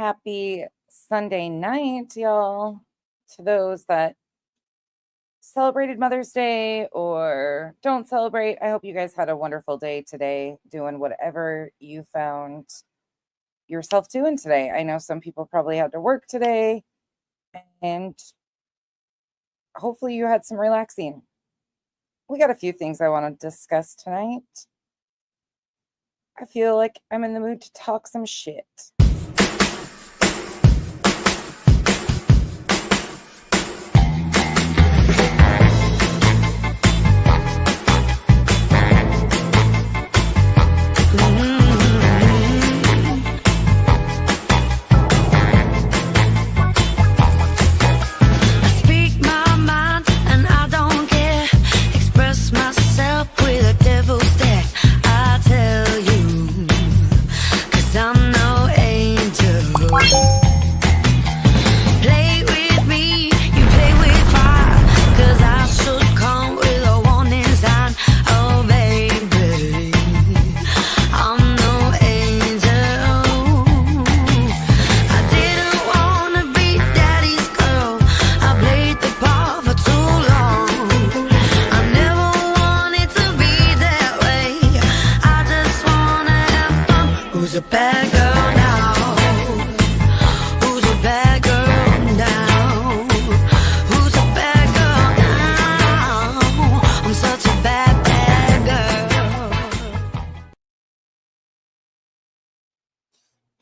Happy Sunday night, y'all. To those that celebrated Mother's Day or don't celebrate, I hope you guys had a wonderful day today doing whatever you found yourself doing today. I know some people probably had to work today, and hopefully you had some relaxing. We got a few things I want to discuss tonight. I feel like I'm in the mood to talk some shit.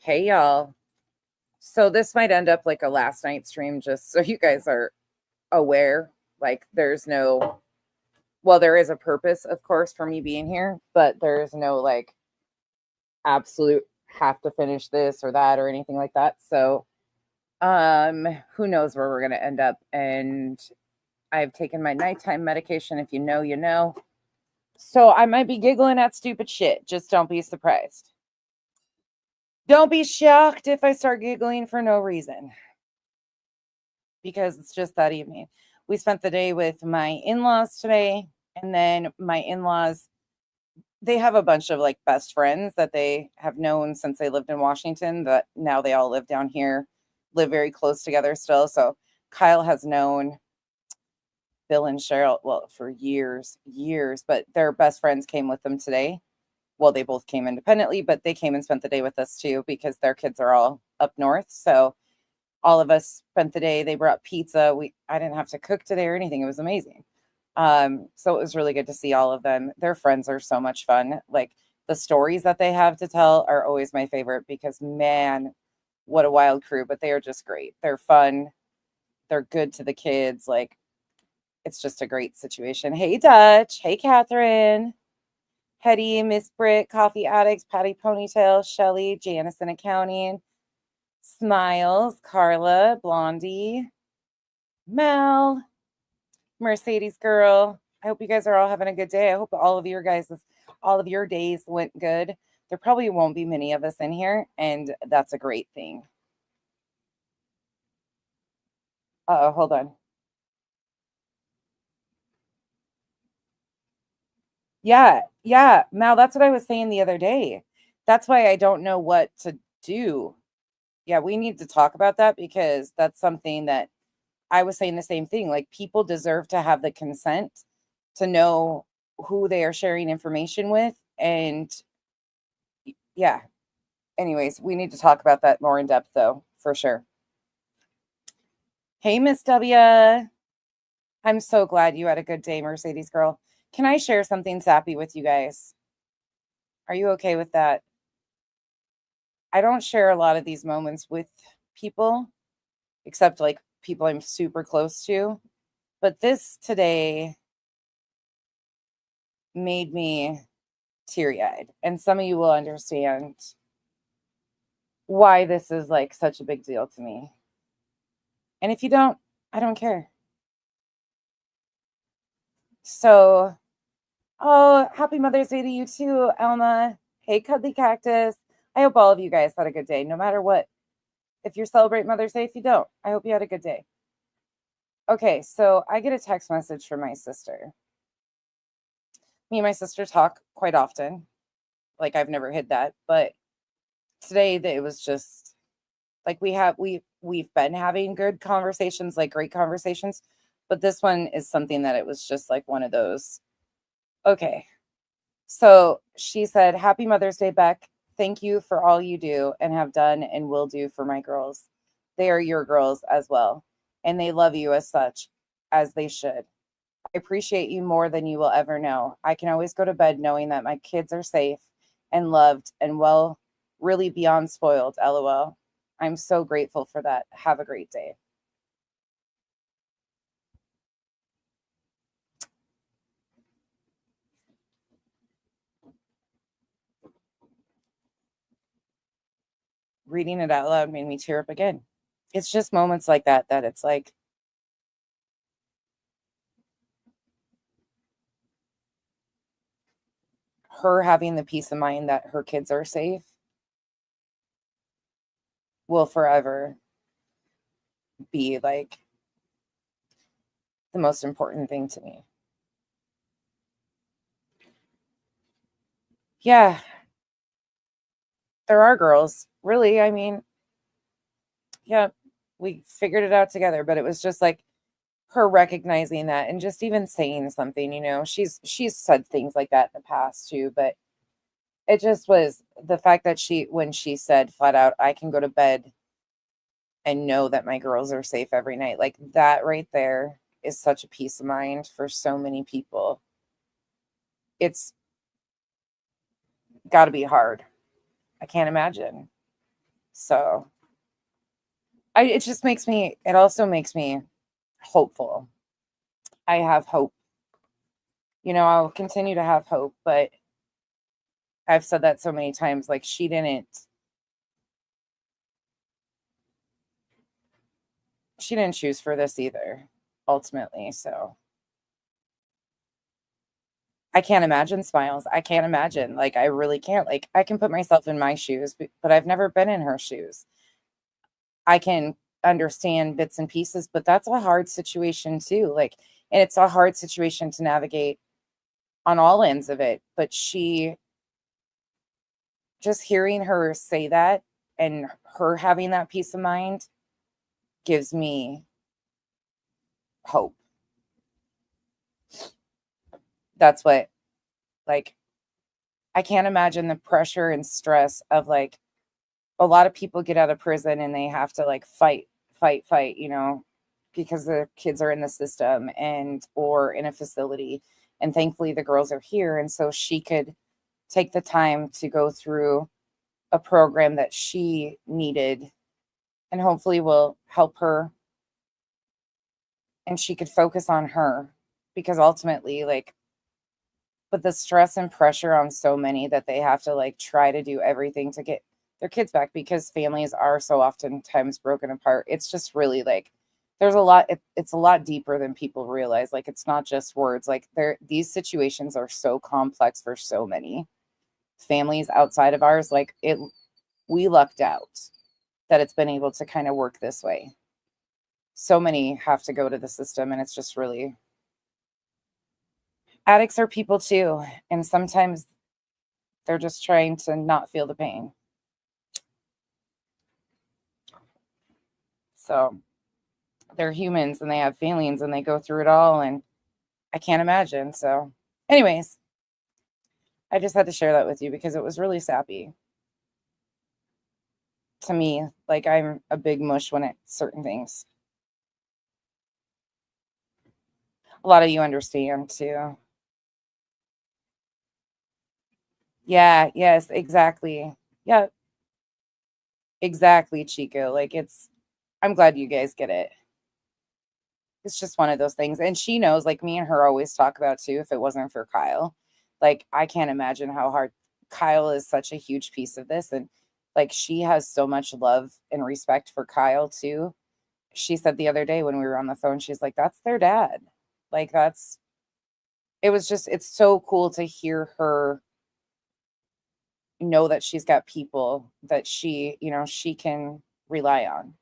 Hey, y'all. So this might end up like a last night stream, just so you guys are aware. Like, there is a purpose, of course, for me being here, but there is no like absolute have to finish this or that or anything like that. So who knows where we're going to end up. And I've taken my nighttime medication. If you know, you know. So I might be giggling at stupid shit. Just don't be surprised. Don't be shocked if I start giggling for no reason, because it's just that evening. We spent the day with my in-laws today, and then my in-laws, they have a bunch of like best friends that they have known since they lived in Washington, that now they all live down here, live very close together still. So Kyle has known Bill and Cheryl, well, for years, but their best friends came with them today. Well, they both came independently, but they came and spent the day with us too, because their kids are all up north. So all of us spent the day. They brought pizza. I didn't have to cook today or anything. It was amazing. So it was really good to see all of them. Their friends are so much fun. Like, the stories that they have to tell are always my favorite, because man, what a wild crew, but they are just great. They're fun. They're good to the kids. Like, it's just a great situation. Hey, Dutch. Hey, Catherine. Hetty, Miss Britt, Coffee Addicts, Patty Ponytail, Shelly, Janice in Accounting, Smiles, Carla, Blondie, Mel, Mercedes Girl. I hope you guys are all having a good day. I hope all of your days went good. There probably won't be many of us in here, and that's a great thing. Hold on. Yeah, Mal, that's what I was saying the other day. That's why I don't know what to do. Yeah, we need to talk about that, because that's something that I was saying the same thing. Like, people deserve to have the consent to know who they are sharing information with. And yeah, anyways, we need to talk about that more in depth, though, for sure. Hey, Miss W. I'm so glad you had a good day, Mercedes Girl. Can I share something sappy with you guys? Are you okay with that? I don't share a lot of these moments with people, except like people I'm super close to. But this today made me teary-eyed. And some of you will understand why this is like such a big deal to me. And if you don't, I don't care. So, oh, happy Mother's Day to you too, Alma. Hey, Cuddly Cactus. I hope all of you guys had a good day, no matter what. If you celebrate Mother's Day, if you don't, I hope you had a good day. Okay, so I get a text message from my sister. Me and my sister talk quite often. Like, I've never hid that, but today it was just Like we've been having good conversations, like great conversations, but this one is something that it was just like one of those. Okay. So she said, "Happy Mother's Day, Beck. Thank you for all you do and have done and will do for my girls. They are your girls as well, and they love you as such, as they should. I appreciate you more than you will ever know. I can always go to bed knowing that my kids are safe and loved and well, really beyond spoiled. LOL. I'm so grateful for that. Have a great day." Reading it out loud made me tear up again. It's just moments like that that it's like her having the peace of mind that her kids are safe will forever be like the most important thing to me. Yeah, there are girls. Really, I mean, yeah, we figured it out together, but it was just like her recognizing that and just even saying something, she's said things like that in the past too, but it just was the fact that when she said flat out, "I can go to bed and know that my girls are safe every night," like that right there is such a peace of mind for so many people. It's got to be hard. I can't imagine. So it also makes me hopeful. I have hope. I'll continue to have hope, but I've said that so many times. Like she didn't choose for this either, ultimately. So I can't imagine Smiles. I can't imagine. Like I really can't. Like I can put myself in my shoes, but I've never been in her shoes. I can understand bits and pieces, but that's a hard situation too. Like, and it's a hard situation to navigate on all ends of it. But just hearing her say that and her having that peace of mind gives me hope. That's what, like, I can't imagine the pressure and stress of like a lot of people get out of prison and they have to like fight, because the kids are in the system and or in a facility. And thankfully the girls are here. And so she could take the time to go through a program that she needed and hopefully will help her and she could focus on her because ultimately like but the stress and pressure on so many that they have to like try to do everything to get their kids back because families are so oftentimes broken apart. It's just really like there's a lot it's a lot deeper than people realize. Like it's not just words. Like these situations are so complex for so many families outside of ours. Like we lucked out that it's been able to kind of work this way. So many have to go to the system and it's just really addicts are people too. And sometimes they're just trying to not feel the pain. So they're humans and they have feelings and they go through it all. And I can't imagine. So, anyways, I just had to share that with you because it was really sappy to me. Like I'm a big mush when it's certain things. A lot of you understand too. Yeah, yes, exactly. Yeah, exactly, Chico. Like I'm glad you guys get it. It's just one of those things. And she knows, like me and her always talk about too, if it wasn't for Kyle. Like I can't imagine how hard Kyle is such a huge piece of this. And like she has so much love and respect for Kyle too. She said the other day when we were on the phone, she's like, that's their dad. Like it's so cool to hear her know that she's got people that she can rely on.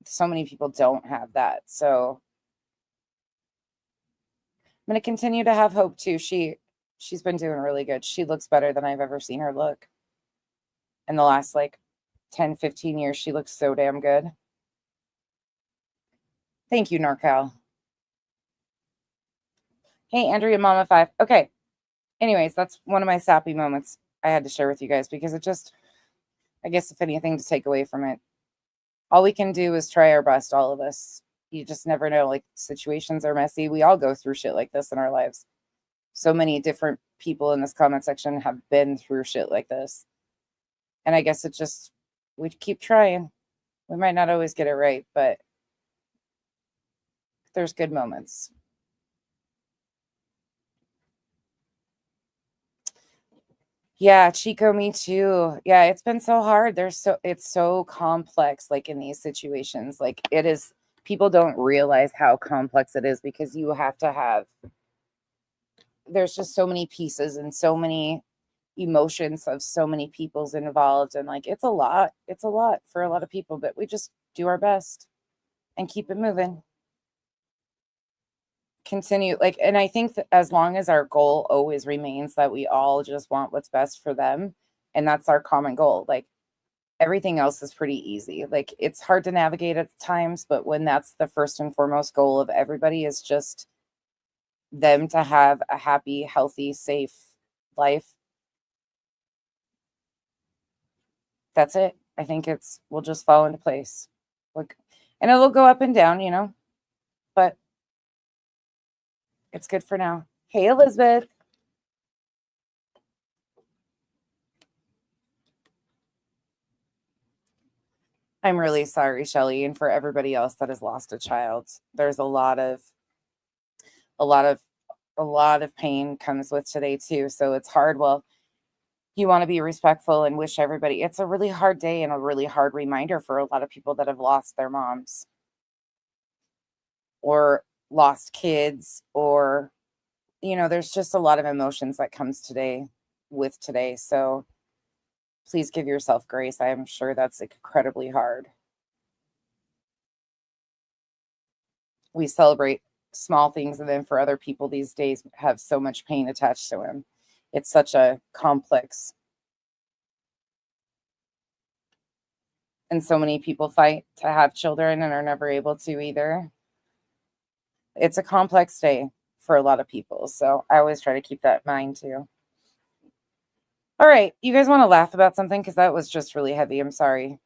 So many people don't have that. So I'm going to continue to have hope too. She's been doing really good. She looks better than I've ever seen her look in the last like 10, 15 years. She looks so damn good. Thank you, NorCal. Hey, Andrea, Mama 5. Okay. Anyways, that's one of my sappy moments I had to share with you guys because it just, I guess, if anything to take away from it, all we can do is try our best, all of us. You just never know. Like, situations are messy. We all go through shit like this in our lives. So many different people in this comment section have been through shit like this. And I guess it's just, we keep trying. We might not always get it right, but there's good moments. Yeah, Chico, me too. Yeah, it's been so hard. It's so complex, like in these situations. Like it is, people don't realize how complex it is because you have to have, there's just so many pieces and so many emotions of so many people's involved. And like, it's a lot. It's a lot for a lot of people, but we just do our best and keep it moving. Continue, like, and I think that as long as our goal always remains that we all just want what's best for them, and that's our common goal, like everything else is pretty easy. Like it's hard to navigate at times, but when that's the first and foremost goal of everybody is just them to have a happy, healthy, safe life, that's it. I think we'll just fall into place. Like, and it'll go up and down, you know, but it's good for now. Hey, Elizabeth. I'm really sorry, Shelley, and for everybody else that has lost a child. There's a lot of pain comes with today too. So it's hard. Well, you want to be respectful and wish everybody, it's a really hard day and a really hard reminder for a lot of people that have lost their moms or lost kids, or there's just a lot of emotions that comes today with today. So please give yourself grace. I am sure that's incredibly hard. We celebrate small things, and then for other people these days have so much pain attached to them. It's such a complex, and so many people fight to have children and are never able to either. It's a complex day for a lot of people, so I always try to keep that in mind too. All right, you guys want to laugh about something because that was just really heavy. I'm sorry.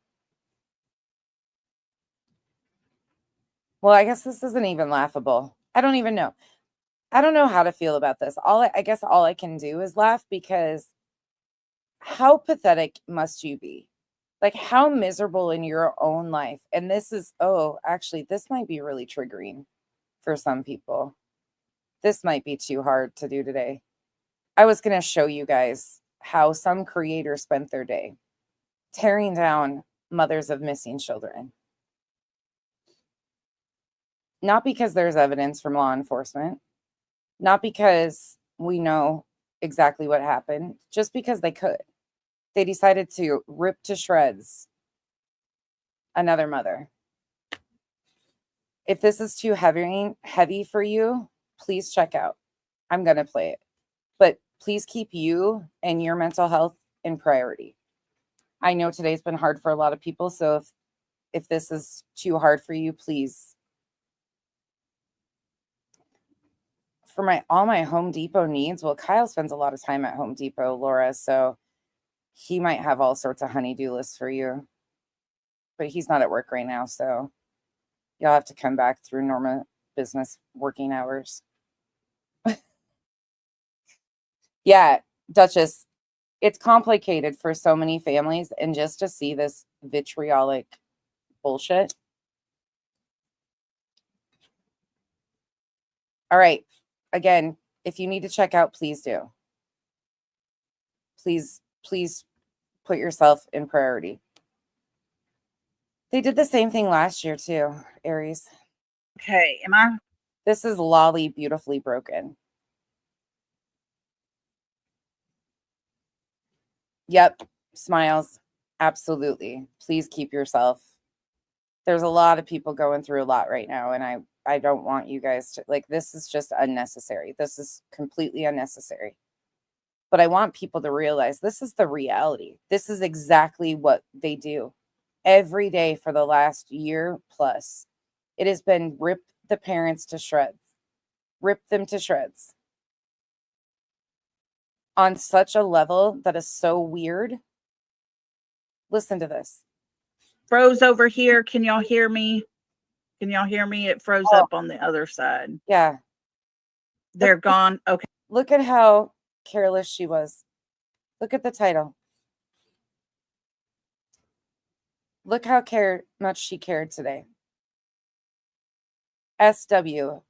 Well, I guess this isn't even laughable. I don't even know. I don't know how to feel about this. I guess all I can do is laugh, because how pathetic must you be? Like, how miserable in your own life. And this is, actually, this might be really triggering for some people. This might be too hard to do today. I was going to show you guys how some creators spent their day tearing down mothers of missing children. Not because there's evidence from law enforcement, not because we know exactly what happened, just because they could. They decided to rip to shreds another mother. If this is too heavy for you, please check out. I'm going to play it. But please keep you and your mental health in priority. I know today's been hard for a lot of people, so if this is too hard for you, please. For all my Home Depot needs, well, Kyle spends a lot of time at Home Depot, Laura, so he might have all sorts of honey-do lists for you. But he's not at work right now, so you'll have to come back through normal business working hours. Yeah, Duchess, it's complicated for so many families, and just to see this vitriolic bullshit. All right. Again, if you need to check out, please do. Please put yourself in priority. They did the same thing last year too, Aries. Okay, This is Lolly Beautifully Broken. Yep, smiles. Absolutely. Please keep yourself. There's a lot of people going through a lot right now, and I don't want you guys to, like, this is just unnecessary. This is completely unnecessary. But I want people to realize this is the reality. This is exactly what they do. every day for the last year plus. It has been rip the parents to shreds. Rip them to shreds. On such a level that is so weird. Listen to this. Froze over here. Can y'all hear me? Can y'all hear me? It froze up on the other side. Yeah. They're gone. Okay. Look at how careless she was. Look at the title. Look how much she cared today. SWBASTIN.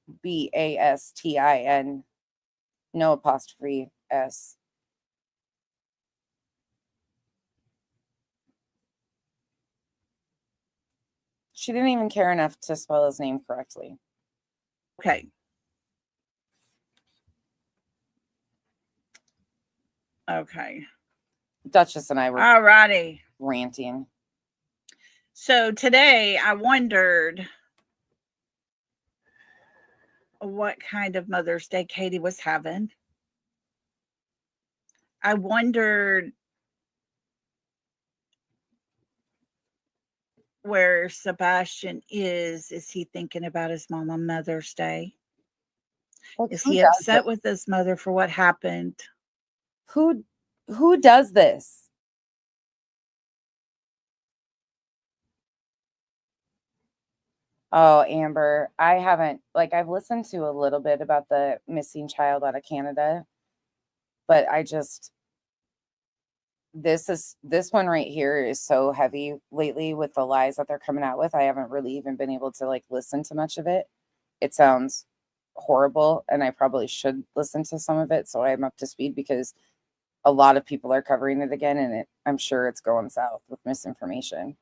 No apostrophe S. She didn't even care enough to spell his name correctly. Okay. Okay. Duchess and I were alrighty ranting. So today I wondered what kind of Mother's Day Katie was having. I wondered where Sebastian is. Is he thinking about his mom on Mother's Day? Is he upset with his mother for what happened? Who does this? Oh, Amber, I haven't, I've listened to a little bit about the missing child out of Canada, but this one right here is so heavy lately with the lies that they're coming out with. I haven't really even been able to listen to much of it. It sounds horrible, and I probably should listen to some of it so I'm up to speed, because a lot of people are covering it again, and I'm sure it's going south with misinformation.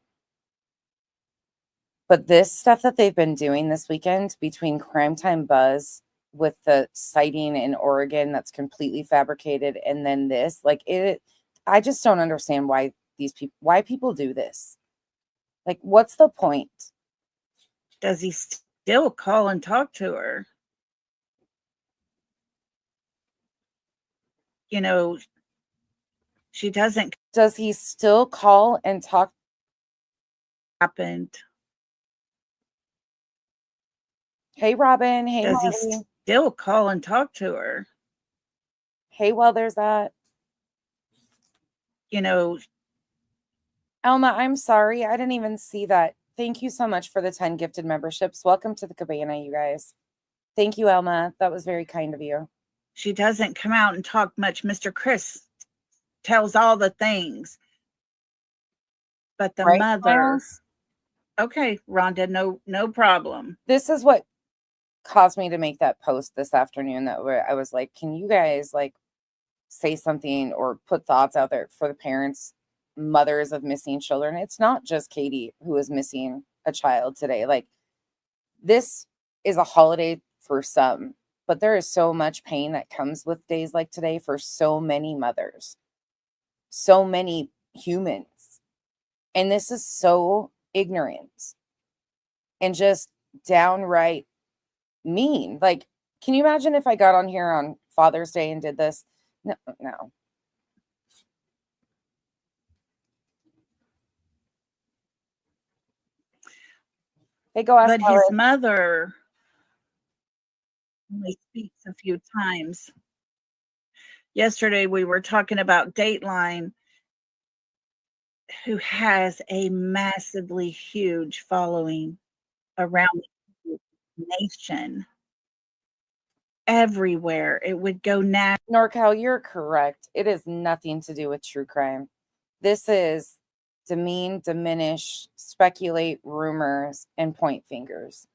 But this stuff that they've been doing this weekend between Crime Time Buzz with the sighting in Oregon that's completely fabricated, and then this, I just don't understand why people do this. What's the point? Does he still call and talk to her? She doesn't. Does he still call and talk? Happened. Hey, Robin. Hey, does Marty. He still call and talk to her? Hey, well, there's that. Elma, I'm sorry. I didn't even see that. Thank you so much for the 10 gifted memberships. Welcome to the cabana, you guys. Thank you, Elma. That was very kind of you. She doesn't come out and talk much. Mr. Chris tells all the things. But the mother. Okay, Rhonda, no problem. This is what caused me to make that post this afternoon, where I was like, can you guys say something or put thoughts out there for the parents, mothers of missing children? It's not just Katie who is missing a child today. This is a holiday for some, but there is so much pain that comes with days like today for so many mothers, so many humans. And this is so ignorant and just downright mean. Can you imagine if I got on here on Father's Day and did this? No. They go ask. But his mother only speaks a few times. Yesterday we were talking about Dateline, who has a massively huge following around the nation. Everywhere. It would go national. NorCal, you're correct. It has nothing to do with true crime. This is demean, diminish, speculate, rumors, and point fingers.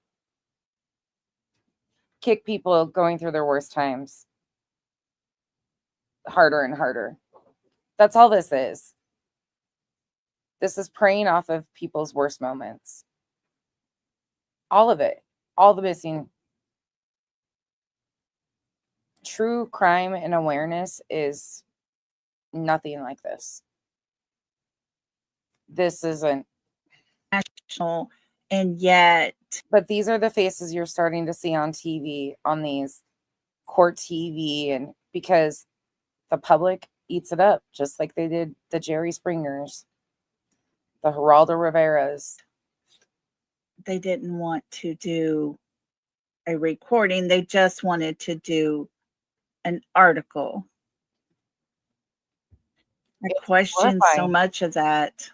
Kick people going through their worst times harder and harder. That's all this is. This is preying off of people's worst moments. All of it. All the missing. True crime and awareness is nothing like this. This isn't national, and yet. But these are the faces you're starting to see on TV, on these court TV, and because the public eats it up, just like they did the Jerry Springers. The Geraldo Riveras. They didn't want to do a recording. They just wanted to do an article. I question so much of that.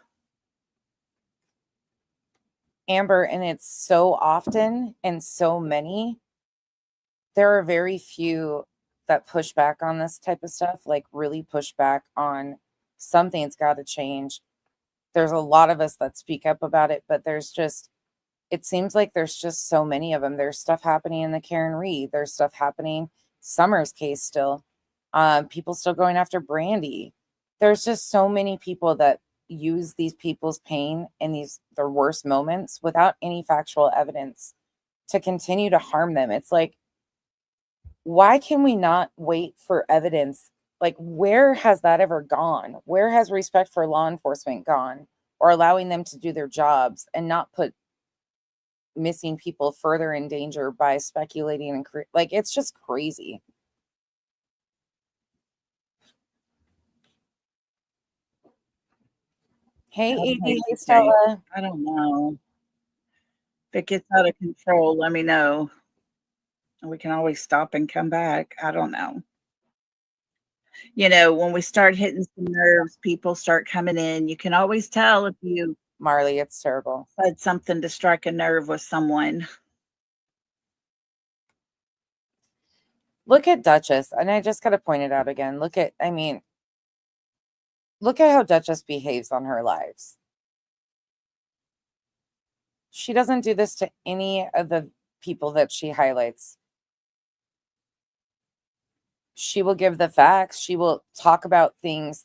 Amber, and it's so often and so many. There are very few that push back on this type of stuff, like really push back on something's got to change. There's a lot of us that speak up about it, but it seems like there's just so many of them. There's stuff happening in the Karen Reed. There's stuff happening, Summer's case still. People still going after Brandy. There's just so many people that use these people's pain in their worst moments without any factual evidence to continue to harm them. It's like, why can we not wait for evidence? Like, where has that ever gone? Where has respect for law enforcement gone, or allowing them to do their jobs and not put missing people further in danger by speculating and like, it's just crazy. Hey, Edie, hey, Stella. I don't know. If it gets out of control, let me know. We can always stop and come back. I don't know. You know, when we start hitting some nerves, people start coming in. You can always tell if you, Marley, it's terrible, said something to strike a nerve with someone. Look at Duchess, and I just got to point it out again. Look at how Duchess behaves on her lives. She doesn't do this to any of the people that she highlights. She will give the facts. She will talk about things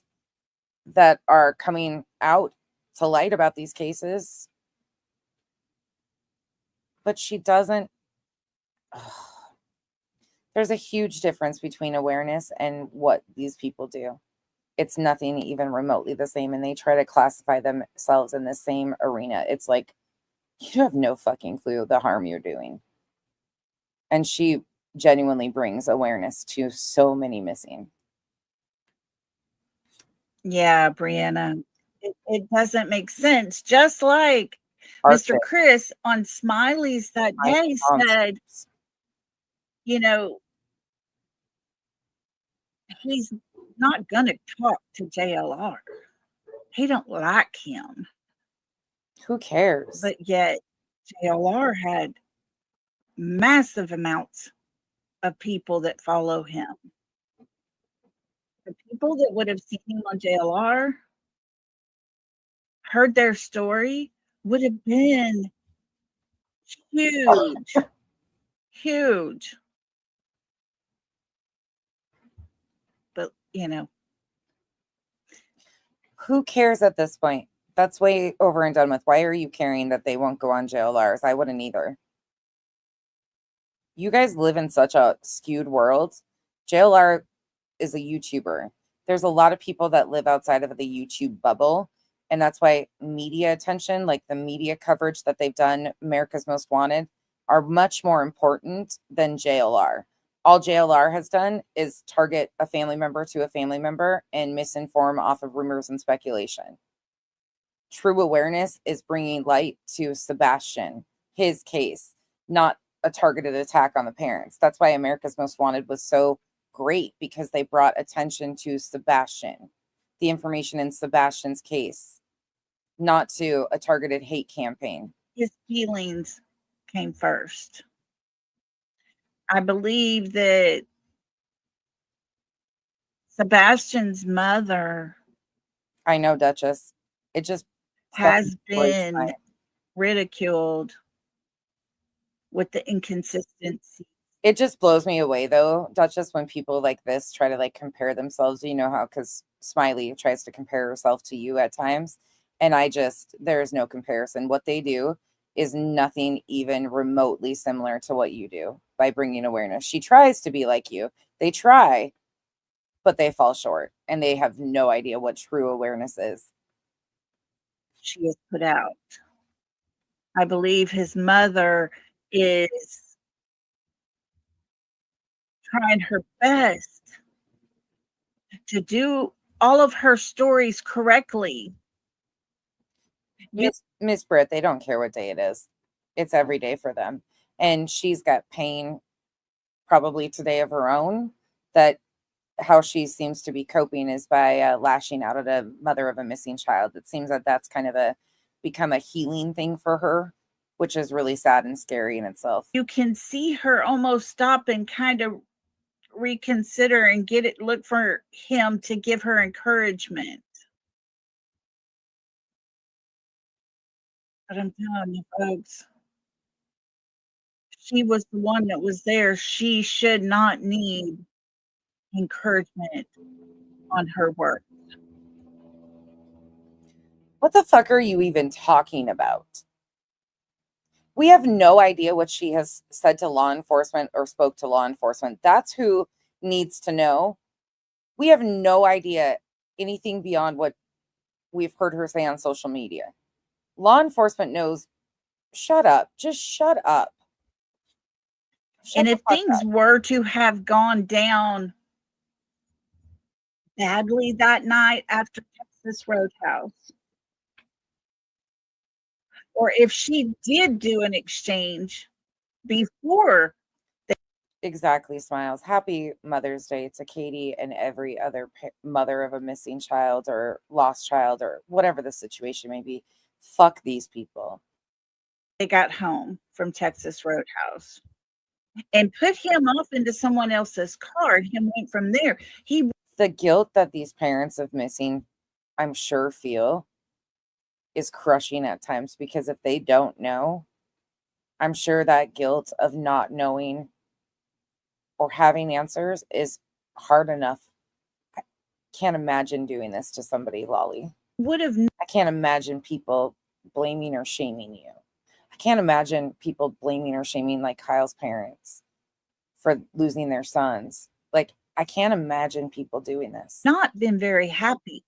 that are coming out to light about these cases. But she doesn't. There's a huge difference between awareness and what these people do. It's nothing even remotely the same, and they try to classify themselves in the same arena. It's like, you have no fucking clue the harm you're doing. And she genuinely brings awareness to so many missing. Yeah, Brianna, it doesn't make sense. Just like Mr. Chris on Smiley's that day said, you know, he's not going to talk to JLR. He don't like him. Who cares? But yet JLR had massive amounts of people that follow him. The people that would have seen him on JLR, heard their story, would have been huge. Huge. But, you know, who cares at this point? That's way over and done with. Why are you caring that they won't go on JLRs? I wouldn't either. You guys live in such a skewed world. JLR is a YouTuber. There's a lot of people that live outside of the YouTube bubble. And that's why media attention, like the media coverage that they've done, America's Most Wanted, are much more important than JLR. All JLR has done is target a family member to a family member and misinform off of rumors and speculation. True awareness is bringing light to Sebastian, his case, not a targeted attack on the parents. That's why America's Most Wanted was so great, because they brought attention to Sebastian, the information in Sebastian's case, not to a targeted hate campaign. His feelings came first. I believe that Sebastian's mother, I know, Duchess, it just has been ridiculed with the inconsistency. It just blows me away, though, Duchess, when people like this try to like compare themselves. You know how, because Smiley tries to compare herself to you at times, and there's no comparison. What they do is nothing even remotely similar to what you do by bringing awareness. She tries to be like you. They try, but they fall short, and they have no idea what true awareness is. She is put out. I believe his mother is trying her best to do all of her stories correctly. Miss Britt, they don't care what day it is. It's every day for them. And she's got pain probably today of her own, that how she seems to be coping is by lashing out at a mother of a missing child. It seems that that's kind of become a healing thing for her, which is really sad and scary in itself. You can see her almost stop and kind of reconsider and look for him to give her encouragement. But I'm telling you, folks, she was the one that was there. She should not need encouragement on her work. What the fuck are you even talking about? We have no idea what she has said to law enforcement or spoke to law enforcement. That's who needs to know. We have no idea anything beyond what we've heard her say on social media. Law enforcement knows. Shut up. Just shut up. And if things were to have gone down badly that night after Texas Roadhouse, or if she did do an exchange before. Exactly, Smiles. Happy Mother's Day to Katie and every other mother of a missing child or lost child or whatever the situation may be. Fuck these people. They got home from Texas Roadhouse and put him off into someone else's car. Him went from there. The guilt that these parents of missing, I'm sure, feel is crushing at times, because if they don't know, I'm sure that guilt of not knowing or having answers is hard enough. I can't imagine doing this to somebody, Lolly. I can't imagine people blaming or shaming you. I can't imagine people blaming or shaming like Kyle's parents for losing their sons. Like, I can't imagine people doing this. Not been very happy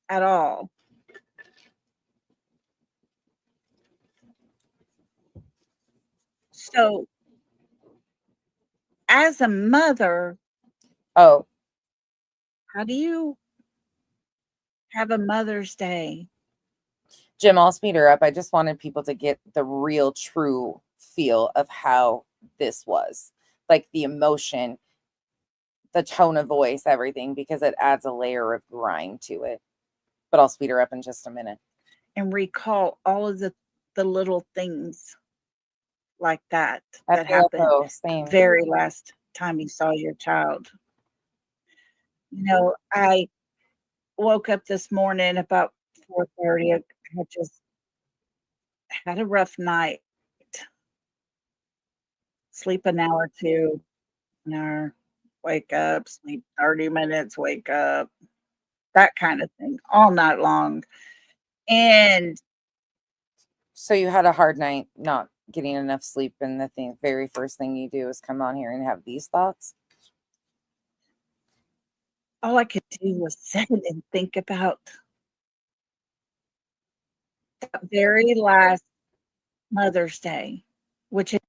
at all. So, as a mother, how do you have a Mother's Day? Jim, I'll speed her up. I just wanted people to get the real, true feel of how this was. Like the emotion, the tone of voice, everything, because it adds a layer of grind to it. But I'll speed her up in just a minute. And recall all of the little things like that happened very last time you saw your child. You know, I woke up this morning about 4:30. I just had a rough night. Sleep an hour or two, an hour, wake up, sleep 30 minutes, wake up, that kind of thing, all night long. And so you had a hard night, not getting enough sleep, and the very first thing you do is come on here and have these thoughts? All I could do was sit and think about that very last Mother's Day, which had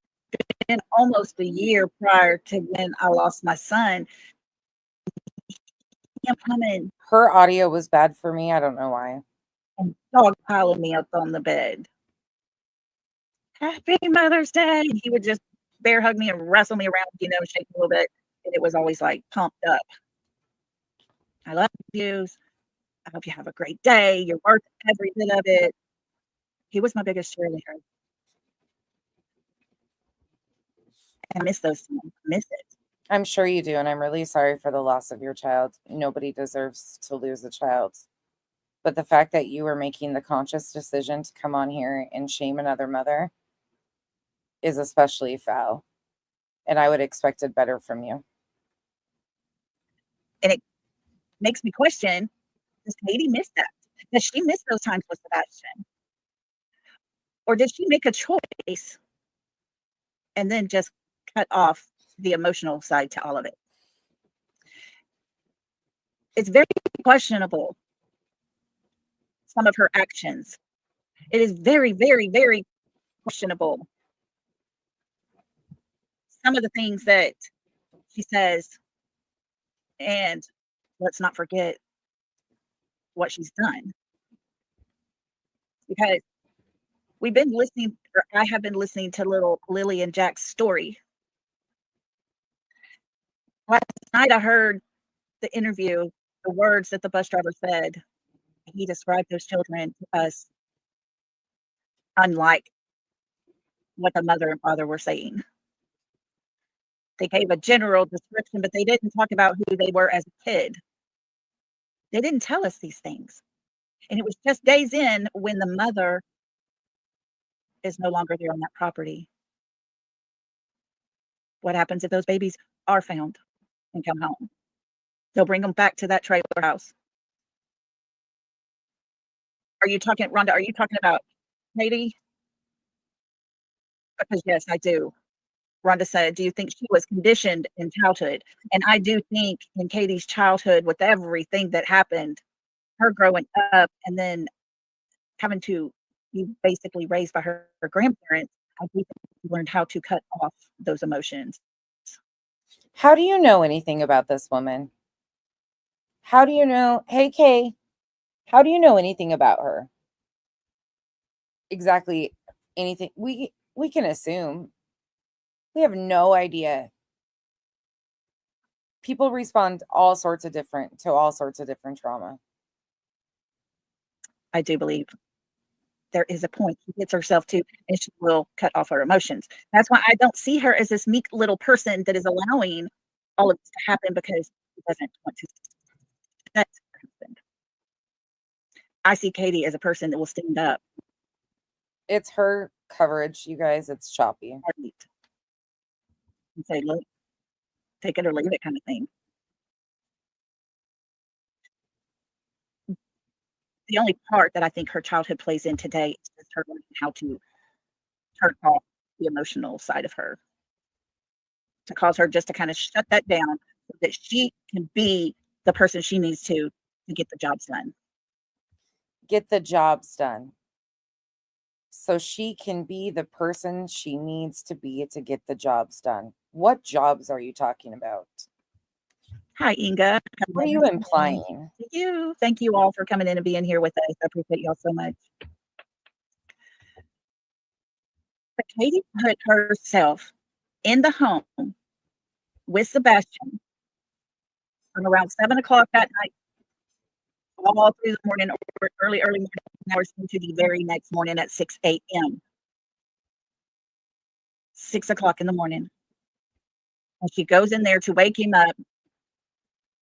been almost a year prior to when I lost my son. Him coming. Her audio was bad for me. I don't know why. And dog piling me up on the bed. Happy Mother's Day. He would just bear hug me and wrestle me around, shake a little bit. And it was always like pumped up. I love you. I hope you have a great day. You're worth every bit of it. He was my biggest cheerleader. I miss those times. I miss it. I'm sure you do, and I'm really sorry for the loss of your child. Nobody deserves to lose a child. But the fact that you were making the conscious decision to come on here and shame another mother is especially foul. And I would have expected better from you. And it makes me question, does Katie miss that? Does she miss those times with Sebastian? Or did she make a choice and then just cut off the emotional side to all of it? It's very questionable, some of her actions. It is very, very, very questionable. Some of the things that she says, and let's not forget what she's done. because we've been listening, or I have been listening to little Lily and Jack's story. Last night I heard the interview, the words that the bus driver said. He described those children to us unlike what the mother and father were saying. They gave a general description, but they didn't talk about who they were as a kid. They didn't tell us these things. And it was just days in when the mother is no longer there on that property. What happens if those babies are found and come home? They'll bring them back to that trailer house. Are you talking, Rhonda, are you talking about Katie? Because yes, I do. Rhonda said, do you think she was conditioned in childhood? And I do think in Katie's childhood, with everything that happened, her growing up and then having to be basically raised by her grandparents, I do think she learned how to cut off those emotions. How do you know anything about this woman? How do you know? Hey, Kay, how do you know anything about her? Exactly anything. We can assume. We have no idea. People respond to all sorts of different trauma. I do believe there is a point she gets herself to, and she will cut off her emotions. That's why I don't see her as this meek little person that is allowing all of this to happen because she doesn't want to. That's her husband. I see Katie as a person that will stand up. It's her coverage, you guys. It's choppy. And say, look, take it or leave it kind of thing. The only part that I think her childhood plays in today is just her learning how to turn off the emotional side of her, to cause her just to kind of shut that down so that she can be the person she needs to get the jobs done. Get the jobs done. So she can be the person she needs to be to get the jobs done. What jobs are you talking about? Hi, Inga. What are you implying? Thank you all for coming in and being here with us. I appreciate y'all so much. But Katie put herself in the home with Sebastian from around 7 o'clock that night, all through the morning, or early morning hours into the very next morning at 6 a.m. 6 o'clock in the morning. And she goes in there to wake him up.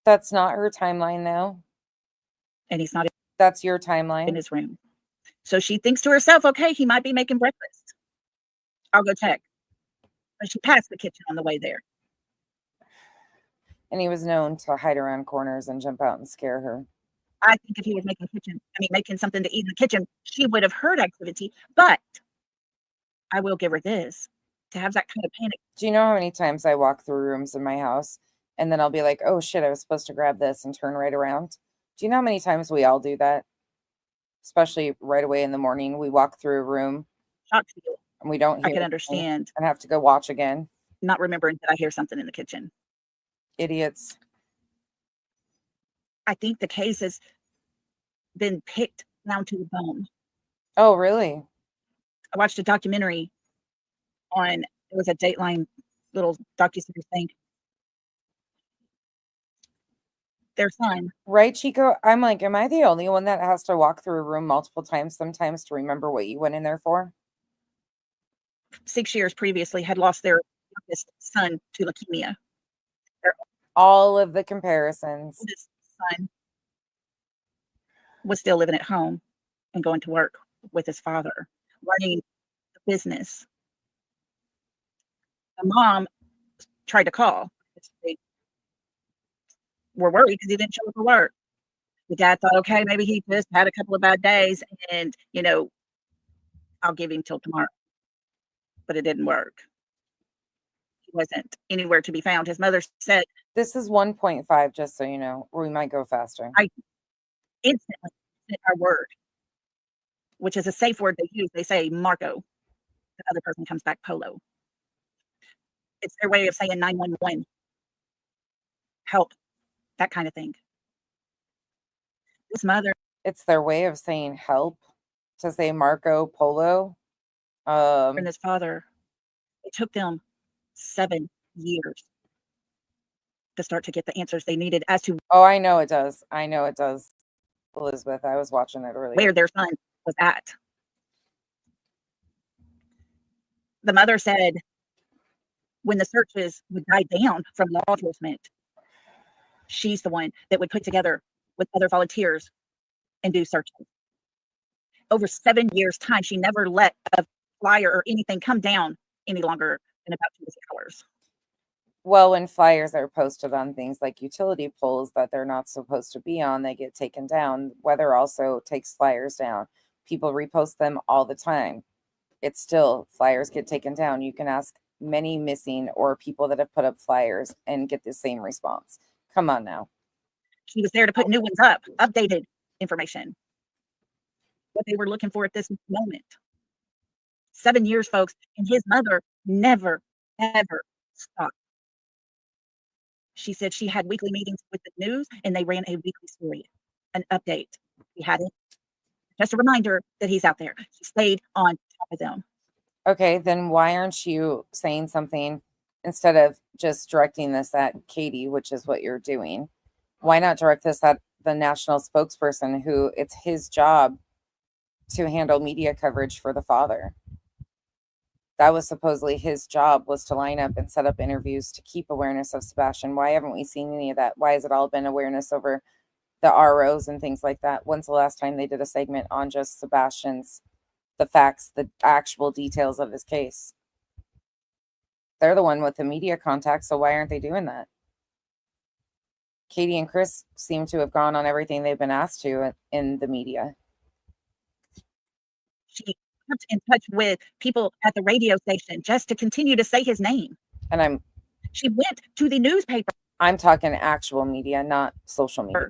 That's not her timeline, though. And he's not. That's your timeline. In his room. So she thinks to herself, okay, he might be making breakfast. I'll go check. But she passed the kitchen on the way there. And he was known to hide around corners and jump out and scare her. I think if he was making something to eat in the kitchen, she would have heard activity. But I will give her this, to have that kind of panic. Do you know how many times I walk through rooms in my house and then I'll be like, oh shit, I was supposed to grab this and turn right around? Do you know how many times we all do that? Especially right away in the morning, we walk through a room and we don't hear. I can understand. And have to go watch again. Not remembering that I hear something in the kitchen. Idiots. I think the case has been picked down to the bone. Oh, really? I watched a documentary on, it was a Dateline little docuseries thing. Their son. Right, Chico? I'm like, am I the only one that has to walk through a room multiple times sometimes to remember what you went in there for? 6 years previously had lost their youngest son to leukemia. All of the comparisons. This son was still living at home and going to work with his father, running the business. The mom tried to call. They were worried because he didn't show up for work. The dad thought, okay, maybe he just had a couple of bad days and, I'll give him till tomorrow. But it didn't work. He wasn't anywhere to be found. His mother said, this is 1.5, just so you know, or we might go faster. I instantly sent our word, which is a safe word they use. They say Marco. The other person comes back Polo. It's their way of saying 911. Help. That kind of thing. This mother. It's their way of saying help. to say Marco Polo. And his father, it took them 7 years to start to get the answers they needed as to Oh, I know it does. I know it does, Elizabeth. I was watching it earlier. where their son was at. The mother said when the searches would die down from law enforcement, she's the one that would put together with other volunteers and do searches. Over 7 years' time, she never let a flyer or anything come down any longer than about 2 hours. Well, when flyers are posted on things like utility poles that they're not supposed to be on, they get taken down. Weather also takes flyers down. People repost them all the time. It's still, flyers get taken down. You can ask many missing or people that have put up flyers and get the same response. Come on now. She was there to put new ones up, updated information. What they were looking for at this moment. 7 years, folks, and his mother never, ever stopped. She said she had weekly meetings with the news and they ran a weekly story, an update. He had it. Just a reminder that he's out there. She stayed on top of them. Okay, then why aren't you saying something instead of just directing this at Katie, which is what you're doing? Why not direct this at the national spokesperson who it's his job to handle media coverage for the father? That was supposedly his job, was to line up and set up interviews to keep awareness of Sebastian. Why haven't we seen any of that? Why has it all been awareness over the ROs and things like that? When's the last time they did a segment on just Sebastian's, the facts, the actual details of his case? They're the one with the media contact, so why aren't they doing that? Katie and Chris seem to have gone on everything they've been asked to in the media. She kept in touch with people at the radio station just to continue to say his name. And she went to the newspaper. I'm talking actual media, not social media.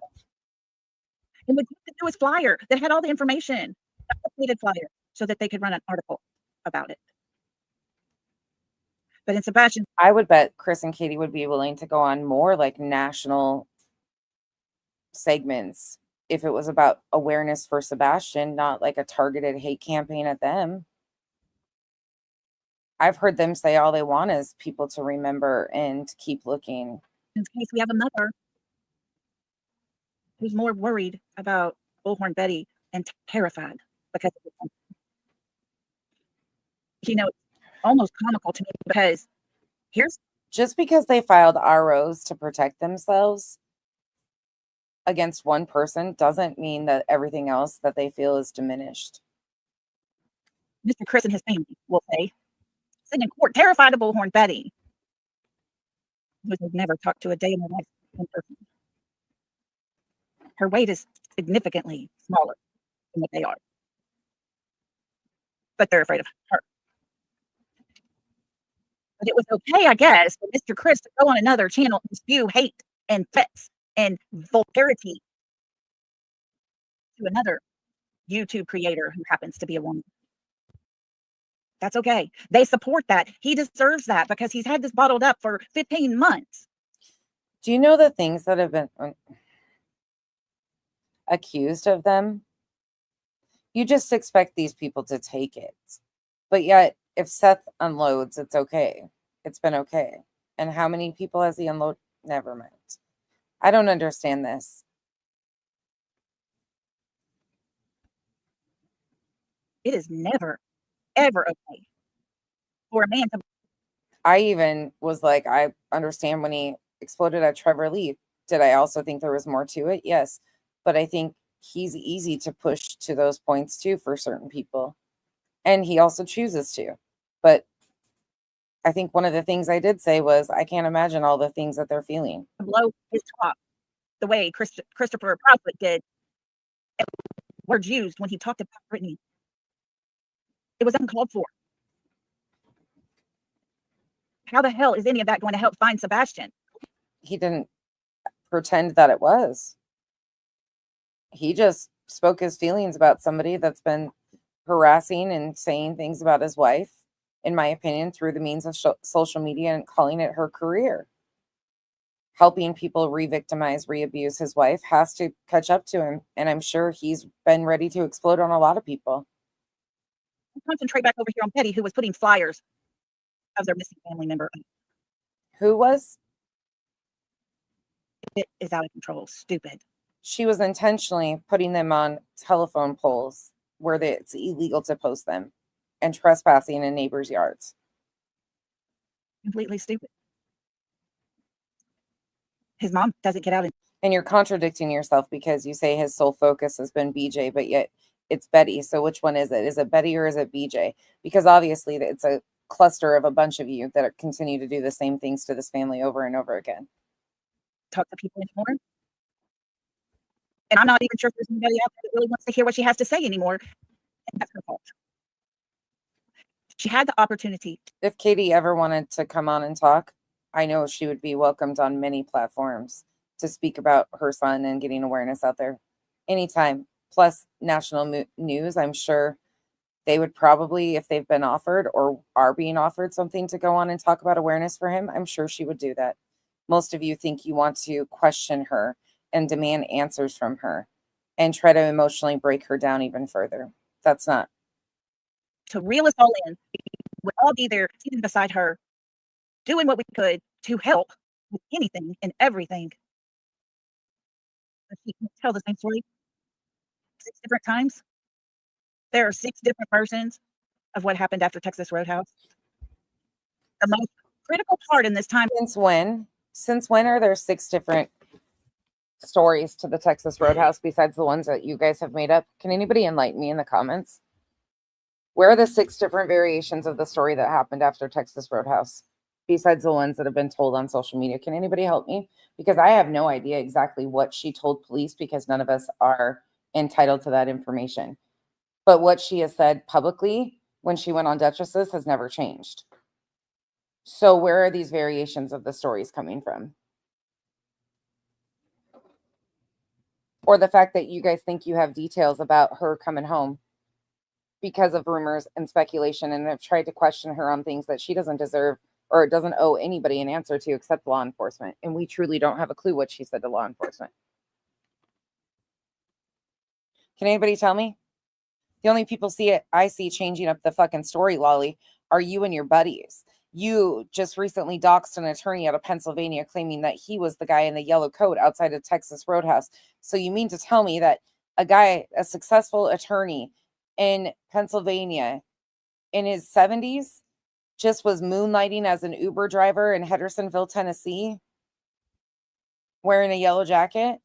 And would get the newest flyer that had all the information, an updated flyer, so that they could run an article about it. But in Sebastian, I would bet Chris and Katie would be willing to go on more like national segments if it was about awareness for Sebastian, not like a targeted hate campaign at them. I've heard them say all they want is people to remember and keep looking. In case we have a mother who's more worried about Bullhorn Betty and terrified because of it. You know, it's almost comical to me because here's just because they filed ROs to protect themselves against one person doesn't mean that everything else that they feel is diminished. Mr. Chris and his family will say, sitting in court, terrified of Bullhorn Betty, who they've never talked to a day in their life in person. Her weight is significantly smaller than what they are. But they're afraid of her. But it was okay, I guess, for Mr. Chris to go on another channel and spew hate and threats and vulgarity to another YouTube creator who happens to be a woman. That's okay. They support that. He deserves that because he's had this bottled up for 15 months. Do you know the things that have been accused of them? You just expect these people to take it. But yet, if Seth unloads, it's okay. It's been okay. And how many people has he unloaded? Never mind. I don't understand this. It is never, ever okay for a man to. I even was like, I understand when he exploded at Trevor Lee. Did I also think there was more to it? Yes. But I think he's easy to push to those points too for certain people. And he also chooses to. But I think one of the things I did say was, I can't imagine all the things that they're feeling. Blow his top the way Christopher Profit did. Words used when he talked about Brittany. It was uncalled for. How the hell is any of that going to help find Sebastian? He didn't pretend that it was. He just spoke his feelings about somebody that's been harassing and saying things about his wife, in my opinion, through the means of social media and calling it her career. Helping people re-victimize, re-abuse his wife has to catch up to him. And I'm sure he's been ready to explode on a lot of people. Concentrate back over here on Betty, who was putting flyers of their missing family member. Who was? It is out of control. Stupid. She was intentionally putting them on telephone poles where it's illegal to post them and trespassing in neighbors' yards. Completely stupid. His mom doesn't get out. And you're contradicting yourself because you say his sole focus has been BJ, but yet it's Betty. So which one is it? Is it Betty or is it BJ? Because obviously it's a cluster of a bunch of you that continue to do the same things to this family over and over again. Talk to people anymore. And I'm not even sure if there's anybody out there that really wants to hear what she has to say anymore. And that's her fault. She had the opportunity. If Katie ever wanted to come on and talk, I know she would be welcomed on many platforms to speak about her son and getting awareness out there anytime. Plus national news, I'm sure they would probably, if they've been offered or are being offered something to go on and talk about awareness for him, I'm sure she would do that. Most of you think you want to question her and demand answers from her and try to emotionally break her down even further. That's not. To reel us all in, we'd all be there sitting beside her, doing what we could to help with anything and everything. But she can tell the same story 6 different times. There are 6 different versions of what happened after Texas Roadhouse. The most critical part in this time. Since when? Since when are there 6 different stories to the Texas Roadhouse besides the ones that you guys have made up? Can anybody enlighten me in the comments? Where are the 6 different variations of the story that happened after Texas Roadhouse besides the ones that have been told on social media? Can anybody help me? Because I have no idea exactly what she told police because none of us are entitled to that information. But what she has said publicly when she went on Duchess's has never changed. So where are these variations of the stories coming from? Or the fact that you guys think you have details about her coming home because of rumors and speculation and have tried to question her on things that she doesn't deserve or doesn't owe anybody an answer to except law enforcement. And we truly don't have a clue what she said to law enforcement. Can anybody tell me? The only people I see changing up the fucking story, Lolly, are you and your buddies. You just recently doxed an attorney out of Pennsylvania claiming that he was the guy in the yellow coat outside of Texas Roadhouse. So you mean to tell me that a successful attorney in Pennsylvania in his 70s just was moonlighting as an Uber driver in Hendersonville, Tennessee, wearing a yellow jacket?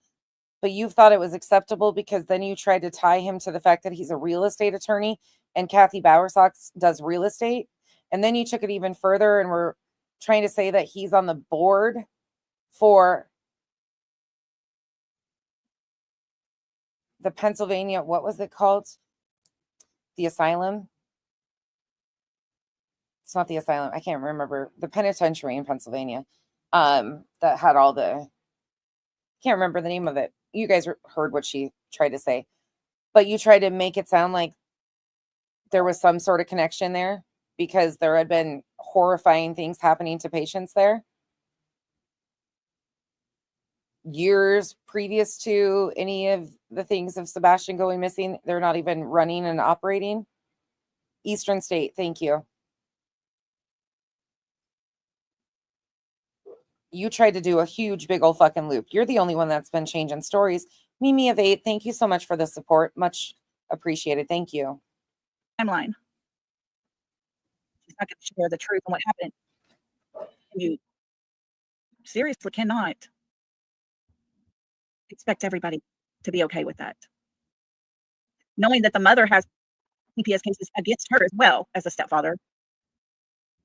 But you thought it was acceptable because then you tried to tie him to the fact that he's a real estate attorney and Kathy Bowersox does real estate. And then you took it even further and were trying to say that he's on the board for the Pennsylvania, what was it called? The asylum? It's not the asylum. I can't remember. The penitentiary in Pennsylvania that had all the, can't remember the name of it. You guys heard what she tried to say, but you tried to make it sound like there was some sort of connection there because there had been horrifying things happening to patients there years previous to any of the things of Sebastian going missing. They're not even running and operating. Eastern State, thank you. You tried to do a huge, big old fucking loop. You're the only one that's been changing stories. Mimi of 8, thank you so much for the support. Much appreciated. Thank you. Timeline. She's not going to share the truth on what happened. You seriously cannot expect everybody to be okay with that. Knowing that the mother has CPS cases against her as well as a stepfather.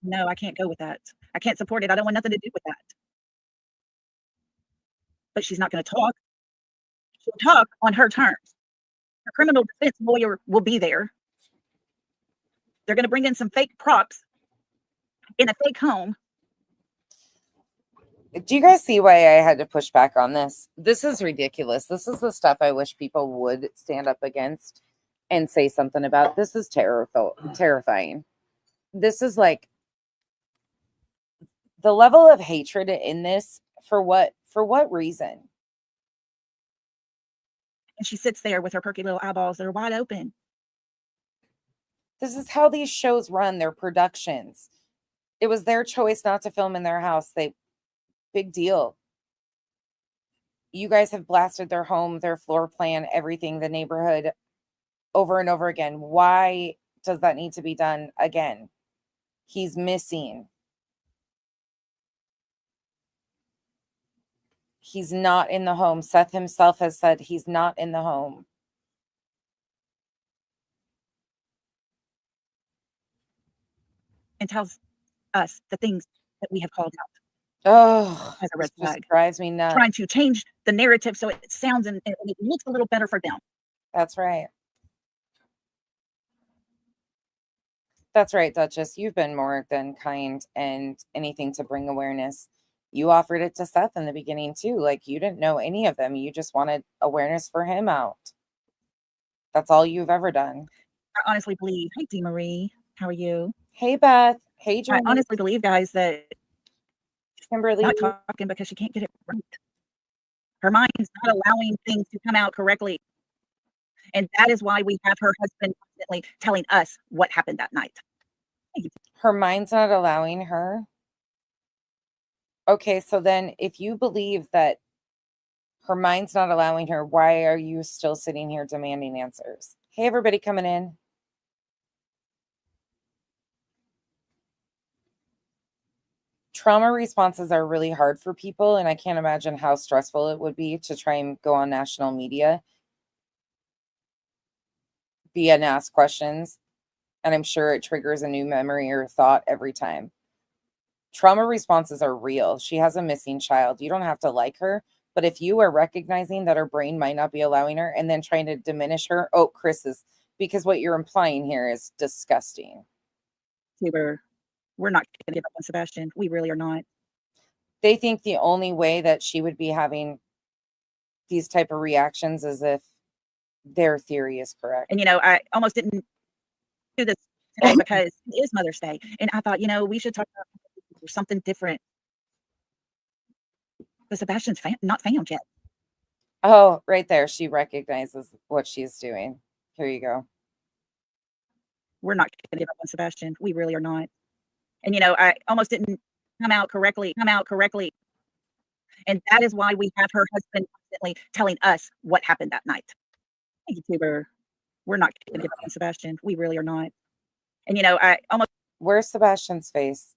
No, I can't go with that. I can't support it. I don't want nothing to do with that. But she's not going to talk. She'll talk on her terms. Her criminal defense lawyer will be there. They're going to bring in some fake props in a fake home. Do you guys see why I had to push back on this? This is ridiculous. This is the stuff I wish people would stand up against and say something about. This is terrifying. This is like the level of hatred in this. For what reason? And she sits there with her perky little eyeballs that are wide open. This is how these shows run, their productions. It was their choice not to film in their house. Big deal. You guys have blasted their home, their floor plan, everything, the neighborhood over and over again. Why does that need to be done again? He's missing. He's not in the home. Seth himself has said he's not in the home. And tells us the things that we have called out. Oh, as a red this just flag. drives me nuts. Trying to change the narrative so it sounds and it looks a little better for them. That's right. That's right, Duchess. You've been more than kind and anything to bring awareness. You offered it to Seth in the beginning too. Like, you didn't know any of them. You just wanted awareness for him out. That's all you've ever done. I honestly believe. Hey, Dee Marie, how are you? Hey, Beth. Hey, Johnny. I honestly believe, guys, that Kimberly. not talking because she can't get it right. Her mind's not allowing things to come out correctly. And that is why we have her husband constantly telling us what happened that night. Her mind's not allowing her. Okay, so then if you believe that her mind's not allowing her, why are you still sitting here demanding answers? Hey, everybody coming in. Trauma responses are really hard for people, and I can't imagine how stressful it would be to try and go on national media, be and ask questions, and I'm sure it triggers a new memory or thought every time. Trauma responses are real. She has a missing child. You don't have to like her, but if you are recognizing that her brain might not be allowing her and then trying to diminish her, oh, Chris is, because what you're implying here is disgusting. We're not going to give up on Sebastian. We really are not. They think the only way that she would be having these type of reactions is if their theory is correct. And, I almost didn't do this today because it is Mother's Day. And I thought, we should talk about something different. But Sebastian's not found yet. Oh, right there. She recognizes what she's doing. Here you go. We're not going to give up on Sebastian. We really are not. And, I almost didn't come out correctly. And that is why we have her husband constantly telling us what happened that night. Hey, YouTuber, we're not going to give up on Sebastian. We really are not. And, I almost. Where's Sebastian's face?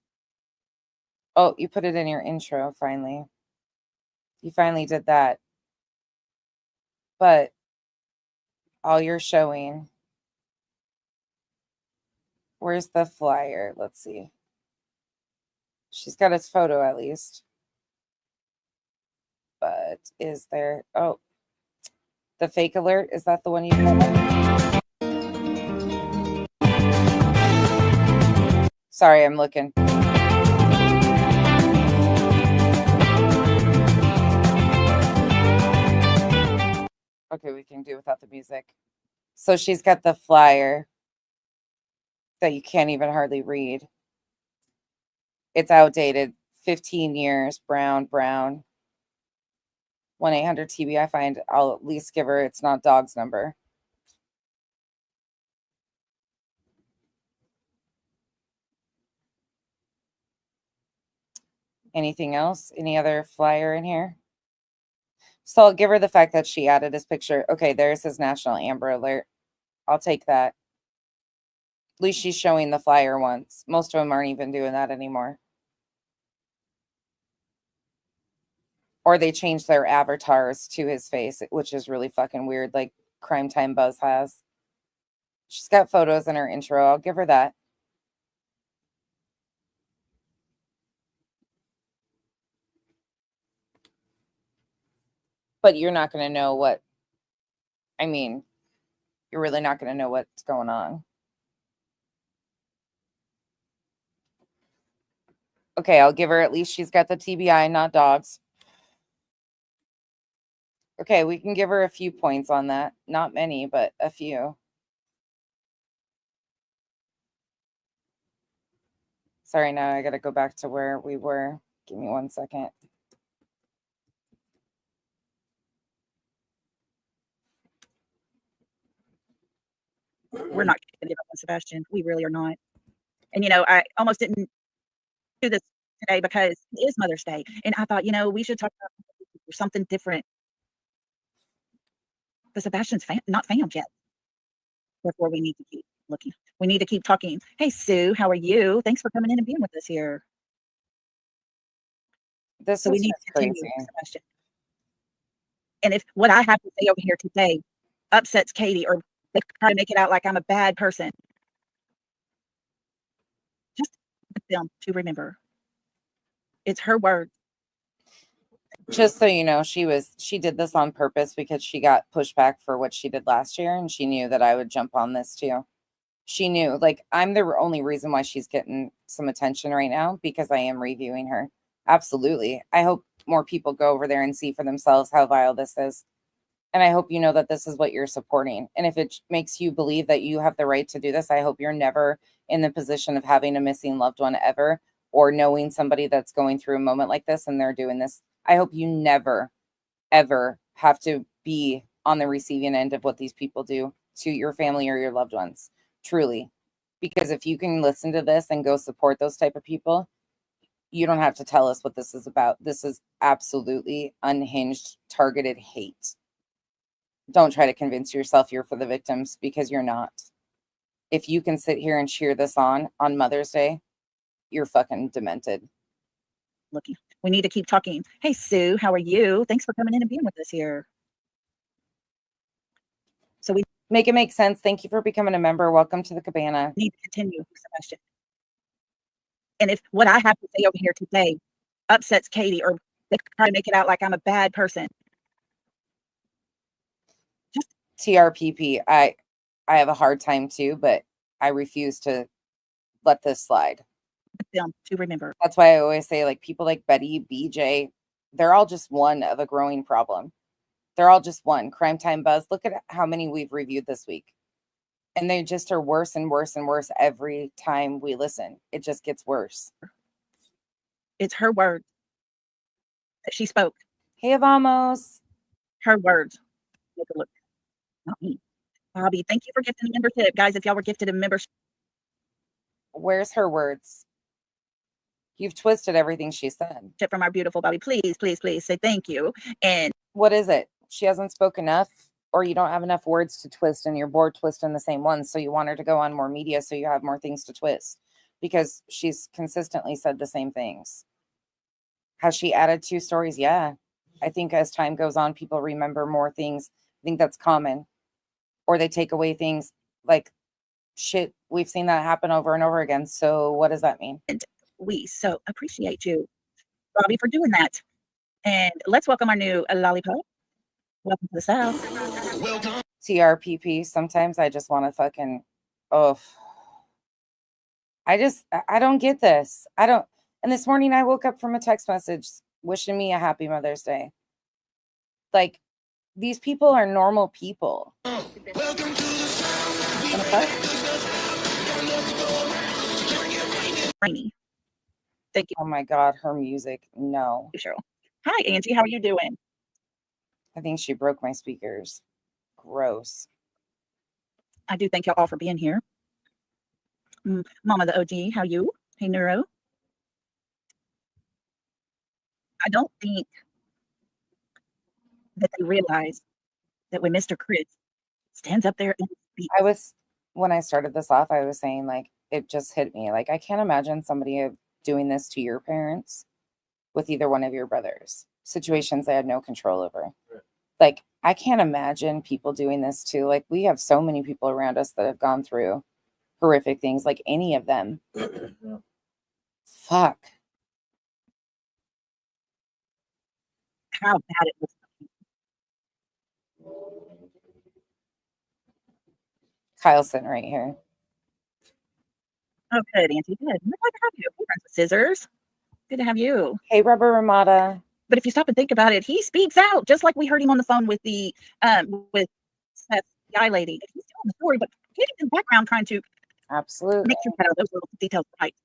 Oh, you put it in your intro, finally. You finally did that. But all you're showing. Where's the flyer? Let's see. She's got his photo at least. But is there... Oh. The fake alert? Is that the one you put? Sorry, I'm looking. Okay, we can do without the music. So she's got the flyer that you can't even hardly read. It's outdated. 15 years. Brown. 1-800-TBI find. I'll at least give her It's Not Dog's number. Anything else? Any other flyer in here? So I'll give her the fact that she added his picture. Okay, there's his National Amber Alert. I'll take that. At least she's showing the flyer once. Most of them aren't even doing that anymore. Or they changed their avatars to his face, which is really fucking weird, like Crime Time Buzz has. She's got photos in her intro. I'll give her that. But you're not going to know what, I mean, you're really not going to know what's going on. Okay, I'll give her at least she's got the TBI, not dogs. Okay, we can give her a few points on that. Not many, but a few. Sorry, now I got to go back to where we were. Give me 1 second. We're not going to give up on Sebastian. We really are not. And, I almost didn't do this today because it is Mother's Day. And I thought, we should talk about something different. But Sebastian's not found yet. Therefore, we need to keep looking. We need to keep talking. Hey, Sue, how are you? Thanks for coming in and being with us here. This So we is need just to continue, crazy. Sebastian. And if what I have to say over here today upsets Katie or they try to make it out like I'm a bad person, just want them to remember it's her word. Just so you know, she did this on purpose because she got pushback for what she did last year, and she knew that I would jump on this too. She knew, like, I'm the only reason why she's getting some attention right now, because I am reviewing her. Absolutely. I hope more people go over there and see for themselves how vile this is. And I hope you know that this is what you're supporting. And if it makes you believe that you have the right to do this, I hope you're never in the position of having a missing loved one ever, or knowing somebody that's going through a moment like this and they're doing this. I hope you never, ever have to be on the receiving end of what these people do to your family or your loved ones. Truly. Because if you can listen to this and go support those type of people, you don't have to tell us what this is about. This is absolutely unhinged, targeted hate. Don't try to convince yourself you're for the victims, because you're not. If you can sit here and cheer this on Mother's Day, you're fucking demented. Looking. We need to keep talking. Hey, Sue, how are you? Thanks for coming in and being with us here. So we make it make sense. Thank you for becoming a member. Welcome to the cabana. Need to continue, Sebastian. And if what I have to say over here today upsets Katie or they try to make it out like I'm a bad person, just TRPP. I have a hard time too, but I refuse to let this slide. Them to remember. That's why I always say, like, people like Betty, BJ, they're all just one of a growing problem. They're all just one. Crime Time Buzz. Look at how many we've reviewed this week. And they just are worse and worse and worse every time we listen. It just gets worse. It's her words that she spoke. Hey, Vamos. Her words. Take a look. Not me. Bobby, thank you for gifting a membership. Guys, if y'all were gifted a membership. Where's her words? You've twisted everything she said. From our beautiful Bobby. Please, please, please say thank you. And what is it? She hasn't spoken enough, or you don't have enough words to twist and you're bored twisting the same ones. So you want her to go on more media so you have more things to twist, because she's consistently said the same things. Has she added 2 stories? Yeah. I think as time goes on, people remember more things. I think that's common. Or they take away things like shit. We've seen that happen over and over again. So what does that mean? And we so appreciate you, Bobby, for doing that. And let's welcome our new lollipop. Welcome to the South. Welcome. TRPP. Sometimes I just want to fucking, I don't get this. I don't. And this morning I woke up from a text message wishing me a happy Mother's Day. Like, these people are normal people. Welcome to the South. Rainy. Thank you. Oh my God, her music. No. Cheryl. Hi, Angie. How are you doing? I think she broke my speakers. Gross. I do thank y'all all for being here. Mama the OG, how you? Hey, Neuro. I don't think that they realize that when Mr. Chris stands up there and speaks. When I started this off, I was saying, like, it just hit me. Like, I can't imagine somebody doing this to your parents with either one of your brothers. Situations they had no control over. Right. Like, I can't imagine people doing this to, like, we have so many people around us that have gone through horrific things, like any of them. Yeah. Fuck. How bad it was. Kyle's sitting right here. Oh, good, Auntie. Good. We're glad to have you. Hey, friends with Scissors. Good to have you. Hey, Rubber Ramada. But if you stop and think about it, he speaks out, just like we heard him on the phone with the with Seth, the eye lady. He's telling the story, but Katie's in the background trying to absolutely make sure that those little details right.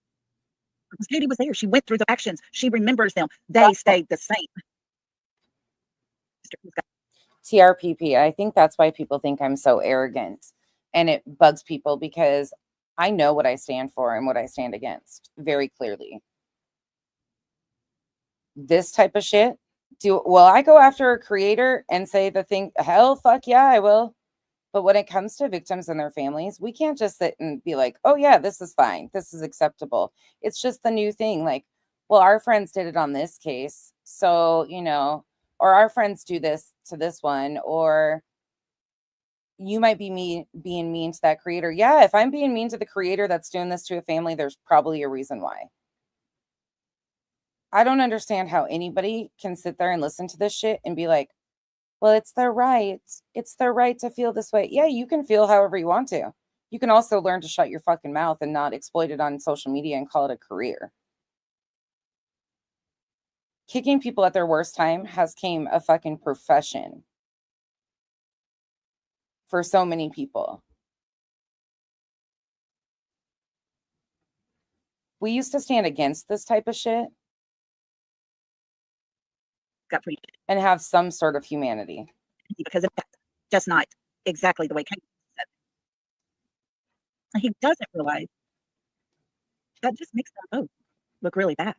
Because Katie was there. She went through the actions. She remembers them. They stayed the same. TRPP. I think that's why people think I'm so arrogant. And it bugs people because I know what I stand for and what I stand against very clearly. This type of shit, will I go after a creator and say the thing? Hell, fuck yeah, I will. But when it comes to victims and their families, we can't just sit and be like, oh yeah, this is fine, this is acceptable. It's just the new thing. Like, well, our friends did it on this case, so or our friends do this to this one, or you might be being mean to that creator. Yeah, if I'm being mean to the creator that's doing this to a family, there's probably a reason why. I don't understand how anybody can sit there and listen to this shit and be like, well, it's their right. It's their right to feel this way. Yeah, you can feel however you want to. You can also learn to shut your fucking mouth and not exploit it on social media and call it a career. Kicking people at their worst time has came a fucking profession for so many people. We used to stand against this type of shit and have some sort of humanity. Because it's just not exactly the way Kate said. He doesn't realize that just makes them both look really bad.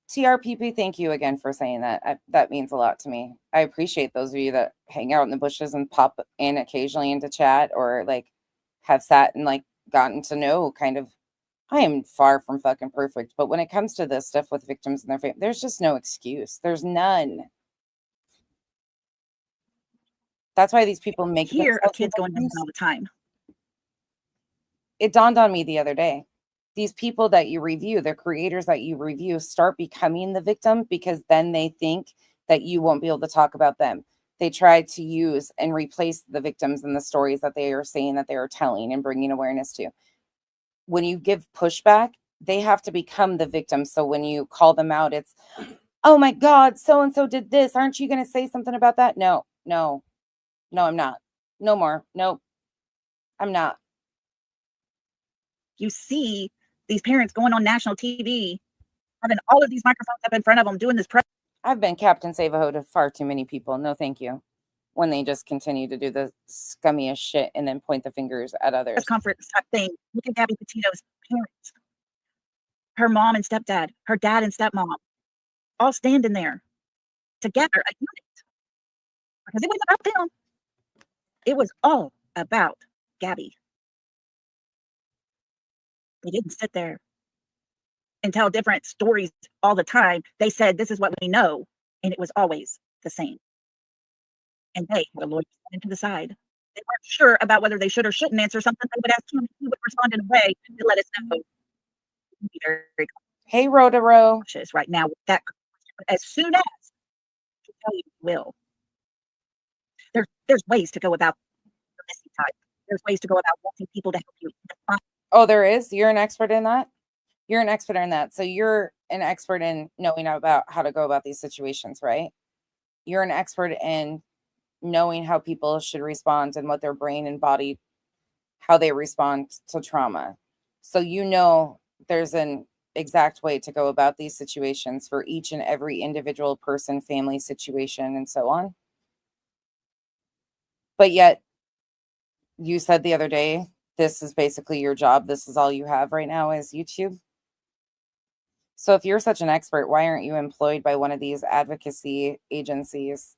TRPP, thank you again for saying that. That means a lot to me. I appreciate those of you that hang out in the bushes and pop in occasionally into chat, or like have sat and like gotten to know kind of. I am far from fucking perfect, but when it comes to this stuff with victims and their family, there's just no excuse. There's none. That's why these people make hear of kids going missing all the time. It dawned on me the other day. These people that you review, the creators that you review, start becoming the victim because then they think that you won't be able to talk about them. They try to use and replace the victims in the stories that they are saying that they are telling and bringing awareness to. When you give pushback, they have to become the victim. So when you call them out, it's, oh my God, so-and-so did this. Aren't you going to say something about that? No, I'm not. No more. Nope. I'm not. You see these parents going on national TV, having all of these microphones up in front of them, doing this press. I've been Captain Save-A-Ho to far too many people. No, thank you. When they just continue to do the scummiest shit and then point the fingers at others. Conference type thing. Look at Gabby Petito's parents. Her mom and stepdad, her dad and stepmom, all standing there together, a unit. Because it wasn't about them. It was all about Gabby. They didn't sit there and tell different stories all the time. They said, this is what we know. And it was always the same. And they had a lawyer to the side. They weren't sure about whether they should or shouldn't answer something. They would ask him, and he would respond in a way to let us know. Hey, Rotaro. Right now, that as soon as you tell you will, there's ways to go about the missing type. There's ways to go about wanting people to help you. Oh, there is? You're an expert in that? You're an expert in that. So you're an expert in knowing about how to go about these situations, right? You're an expert in knowing how people should respond and what their brain and body, how they respond to trauma. So there's an exact way to go about these situations for each and every individual person, family situation, and so on. But yet, you said the other day, this is basically your job. This is all you have right now is YouTube. So if you're such an expert, why aren't you employed by one of these advocacy agencies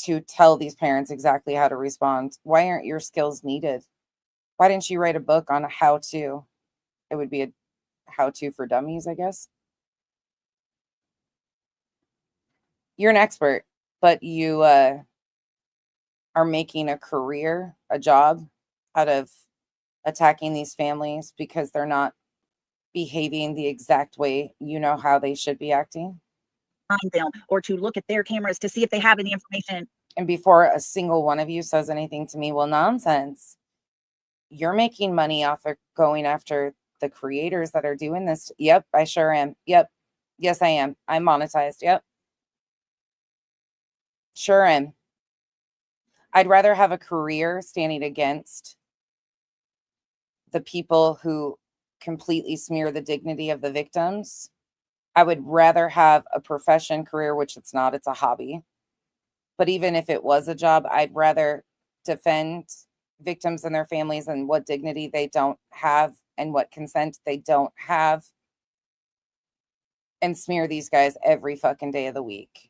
to tell these parents exactly how to respond? Why aren't your skills needed? Why didn't you write a book on how to? It would be a how-to for dummies, I guess. You're an expert, but you are making a career, a job out of attacking these families because they're not behaving the exact way you know how they should be acting. Them, or to look at their cameras to see if they have any information. And before a single one of you says anything to me, well, nonsense. You're making money off of going after the creators that are doing this. Yep, I sure am. Yep. Yes, I am. I'm monetized. Yep. Sure am. I'd rather have a career standing against the people who completely smear the dignity of the victims. I would rather have a profession career, which it's not, it's a hobby. But even if it was a job, I'd rather defend victims and their families and what dignity they don't have and what consent they don't have, and smear these guys every fucking day of the week.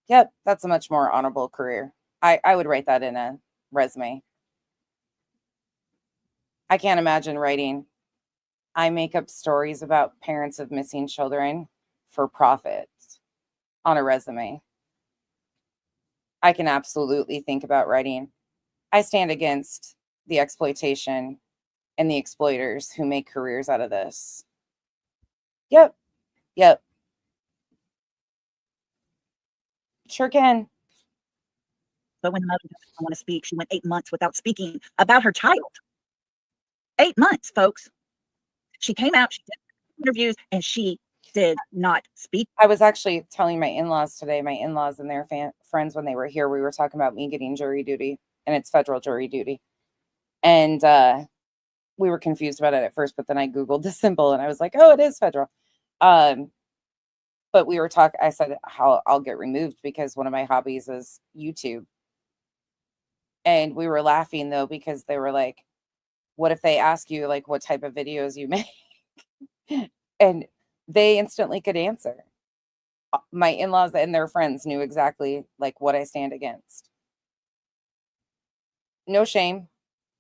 Yep, that's a much more honorable career. I would write that in a resume. I can't imagine writing, I make up stories about parents of missing children for profit on a resume. I can absolutely think about writing, I stand against the exploitation and the exploiters who make careers out of this. Yep. Yep. Sure can. But when the mother doesn't want to speak, she went 8 months without speaking about her child. 8 months, folks. She came out, she did interviews, and she did not speak. I was actually telling my in-laws today, my in-laws and their friends, when they were here, we were talking about me getting jury duty, and it's federal jury duty. And we were confused about it at first, but then I Googled the symbol and I was like, oh, it is federal. But we were talking, I said how I'll get removed because one of my hobbies is YouTube. And we were laughing though, because they were like, what if they ask you like what type of videos you make? And they instantly could answer. My in-laws and their friends knew exactly like what I stand against. No shame.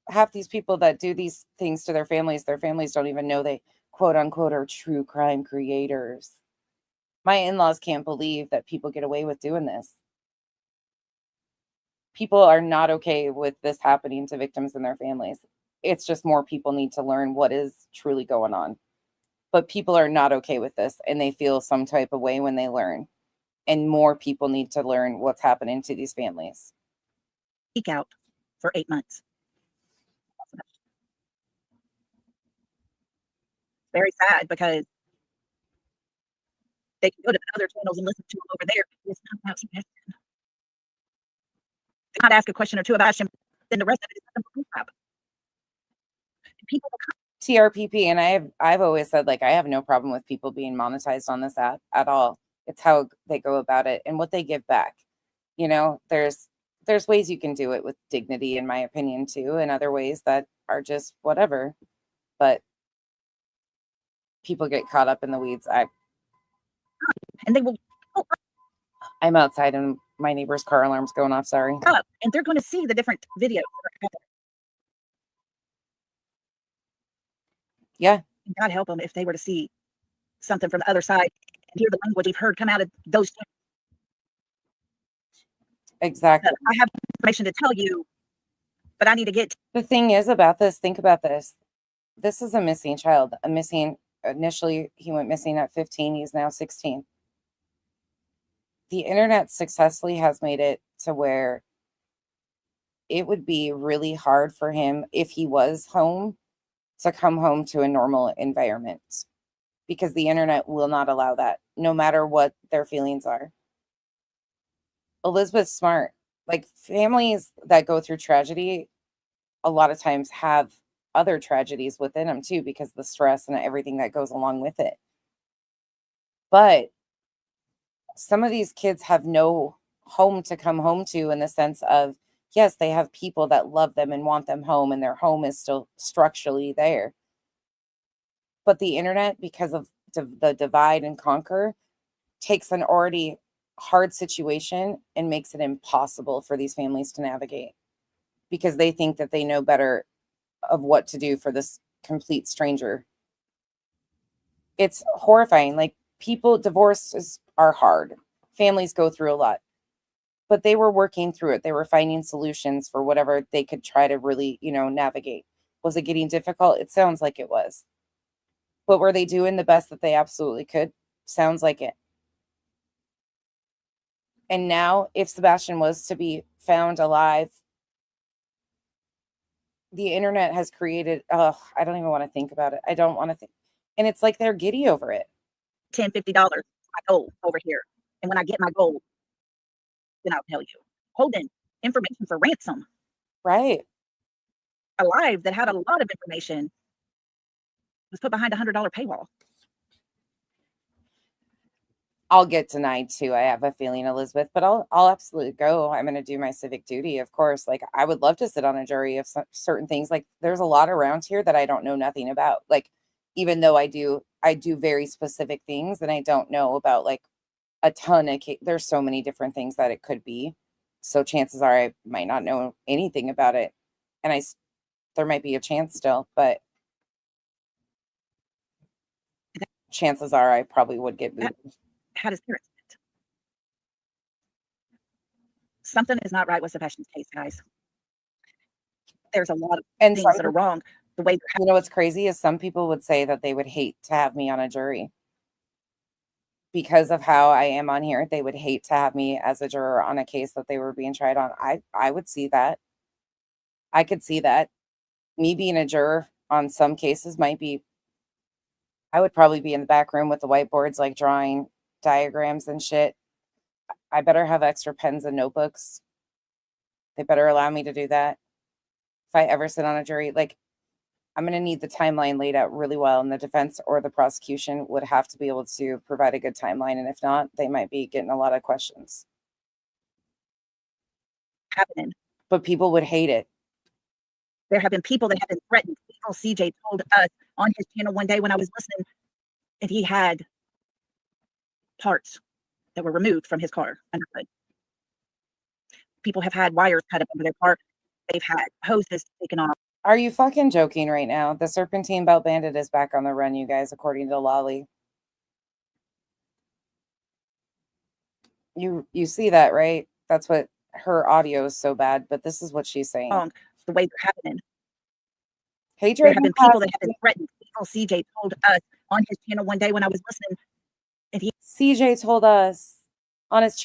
Half these people that do these things to their families don't even know they quote unquote are true crime creators. My in-laws can't believe that people get away with doing this. People are not okay with this happening to victims and their families. It's just more people need to learn what is truly going on. But people are not okay with this, and they feel some type of way when they learn. And more people need to learn what's happening to these families. Speak out for 8 months. Very sad, because they can go to other channels and listen to them over there. It's not about suggestion. They might ask a question or two about him, then the rest of it is nothing but crap. People TRPP, and I've always said, like, I have no problem with people being monetized on this app at all. It's how they go about it and what they give back. You know, there's ways you can do it with dignity, in my opinion, too, and other ways that are just whatever. But people get caught up in the weeds. and they will I'm outside and my neighbor's car alarm's going off. Sorry. up, and they're going to see the different videos. Yeah. God help them if they were to see something from the other side and hear the language we've heard come out of those. Exactly. I have information to tell you, but I need to get. The thing is about this, think about this. This is a missing child. Initially, he went missing at 15. He's now 16. The internet successfully has made it to where it would be really hard for him, if he was home, to come home to a normal environment, because the internet will not allow that, no matter what their feelings are. Elizabeth's smart. Like, families that go through tragedy a lot of times have other tragedies within them too, because of the stress and everything that goes along with it. But some of these kids have no home to come home to, in the sense of, yes, they have people that love them and want them home, and their home is still structurally there. But the internet, because of the divide and conquer, takes an already hard situation and makes it impossible for these families to navigate, because they think that they know better of what to do for this complete stranger. It's horrifying. Like, divorces are hard. Families go through a lot. But they were working through it. They were finding solutions for whatever they could try to really, navigate. Was it getting difficult? It sounds like it was. But were they doing the best that they absolutely could? Sounds like it. And now, if Sebastian was to be found alive, the internet has created, I don't even want to think about it. I don't want to think. And it's like they're giddy over it. $10, $50, my goal over here. And when I get my goal, then I'll tell you. Holding information for ransom. Right. Alive, that had a lot of information, was put behind $100 paywall. I'll get denied too. I have a feeling, Elizabeth, but I'll absolutely go. I'm going to do my civic duty, of course. Like I would love to sit on a jury of certain things. Like there's a lot around here that I don't know nothing about. Like even though I do very specific things, and I don't know about like a ton of. There's so many different things that it could be. So chances are I might not know anything about it, and there might be a chance still, but chances are I probably would get booted. How does parents? Something is not right with Sebastian's case, guys. There's a lot of things that are wrong. The way you know what's crazy is some people would say that they would hate to have me on a jury because of how I am on here. They would hate to have me as a juror on a case that they were being tried on. I would see that. I could see that. Me being a juror on some cases might be, I would probably be in the back room with the whiteboards, like drawing diagrams and shit. I better have extra pens and notebooks. They better allow me to do that. If I ever sit on a jury, like I'm going to need the timeline laid out really well, and the defense or the prosecution would have to be able to provide a good timeline. And if not, they might be getting a lot of questions. Happening. But people would hate it. There have been people that have been threatened. CJ told us on his channel one day when I was listening, and he had parts that were removed from his car underhood. People have had wires cut up under their car. They've had hoses taken off. Are you fucking joking right now? The Serpentine Belt Bandit is back on the run, you guys, according to Lolly. You see that, right? That's what her audio is so bad, but this is what she's saying. The way they're happening. Hey, there have been people that have been threatened. CJ told us on his channel one day when I was listening, and CJ told us on his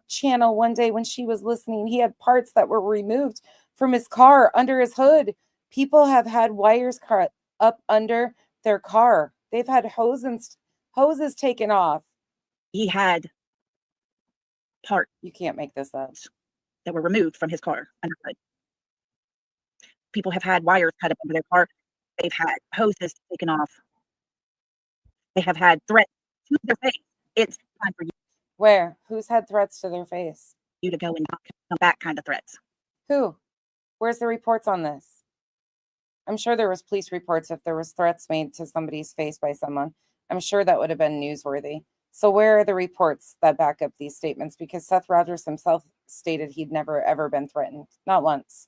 channel one day when she was listening, he had parts that were removed from his car under his hood. People have had wires cut up under their car. They've had hoses taken off. He had parts. You can't make this up. That were removed from his car underhood. People have had wires cut up under their car. They've had hoses taken off. They have had threats to their face. It's time for you. Where? Who's had threats to their face? You to go and not come back kind of threats. Who? Where's the reports on this? I'm sure there was police reports if there was threats made to somebody's face by someone. I'm sure that would have been newsworthy. So where are the reports that back up these statements? Because Seth Rogers himself stated he'd never, ever been threatened. Not once.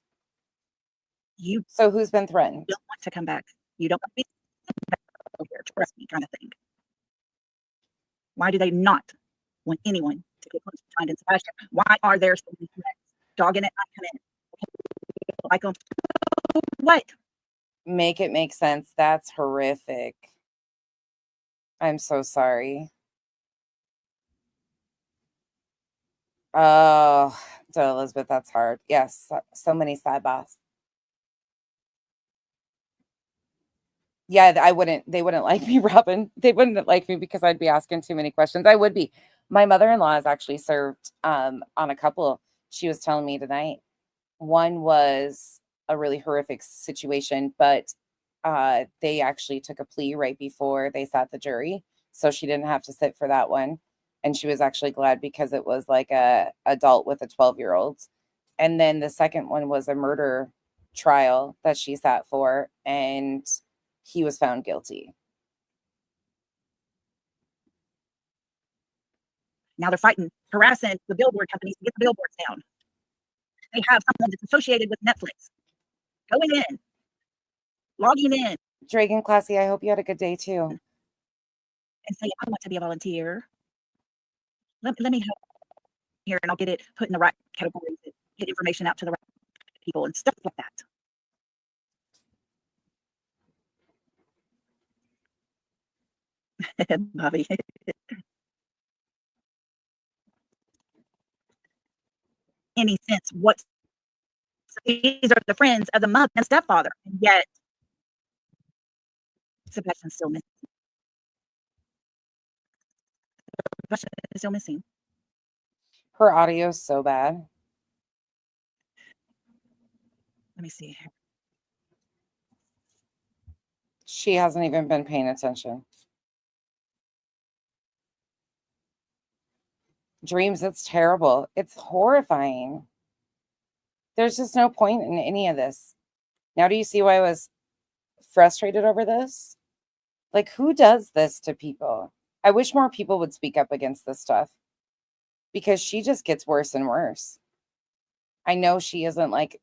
So who's been threatened? You don't want to come back. You don't want to be here. Trust me, kind of thing. Why do they not want anyone to get close to John and Sebastian? Why are there so many threats? Dogging it, I come in. Like them. What? Make it make sense. That's horrific. I'm so sorry. Oh, Elizabeth, that's hard. Yes, so many sidebars. Yeah, they wouldn't like me, Robin. They wouldn't like me because I'd be asking too many questions. I would be. My mother-in-law has actually served on a couple. She was telling me tonight. One was a really horrific situation, but they actually took a plea right before they sat the jury. So she didn't have to sit for that one. And she was actually glad because it was like a adult with a 12-year-old. And then the second one was a murder trial that she sat for, and he was found guilty. Now they're fighting, harassing the billboard companies to get the billboards down. They have someone that's associated with Netflix going in, logging in. Dragon Classy, I hope you had a good day too. And say, I want to be a volunteer. Let me help here, and I'll get it put in the right categories, get information out to the right people and stuff like that. Bobby. Any sense what these are the friends of the mother and stepfather, and yet Sebastian's still missing. Sebastian is still missing. Her audio is so bad. Let me see. She hasn't even been paying attention. dreams. It's terrible. It's horrifying. There's just no point in any of this. Now, do you see why I was frustrated over this? Like, who does this to people? I wish more people would speak up against this stuff because she just gets worse and worse. I know she isn't like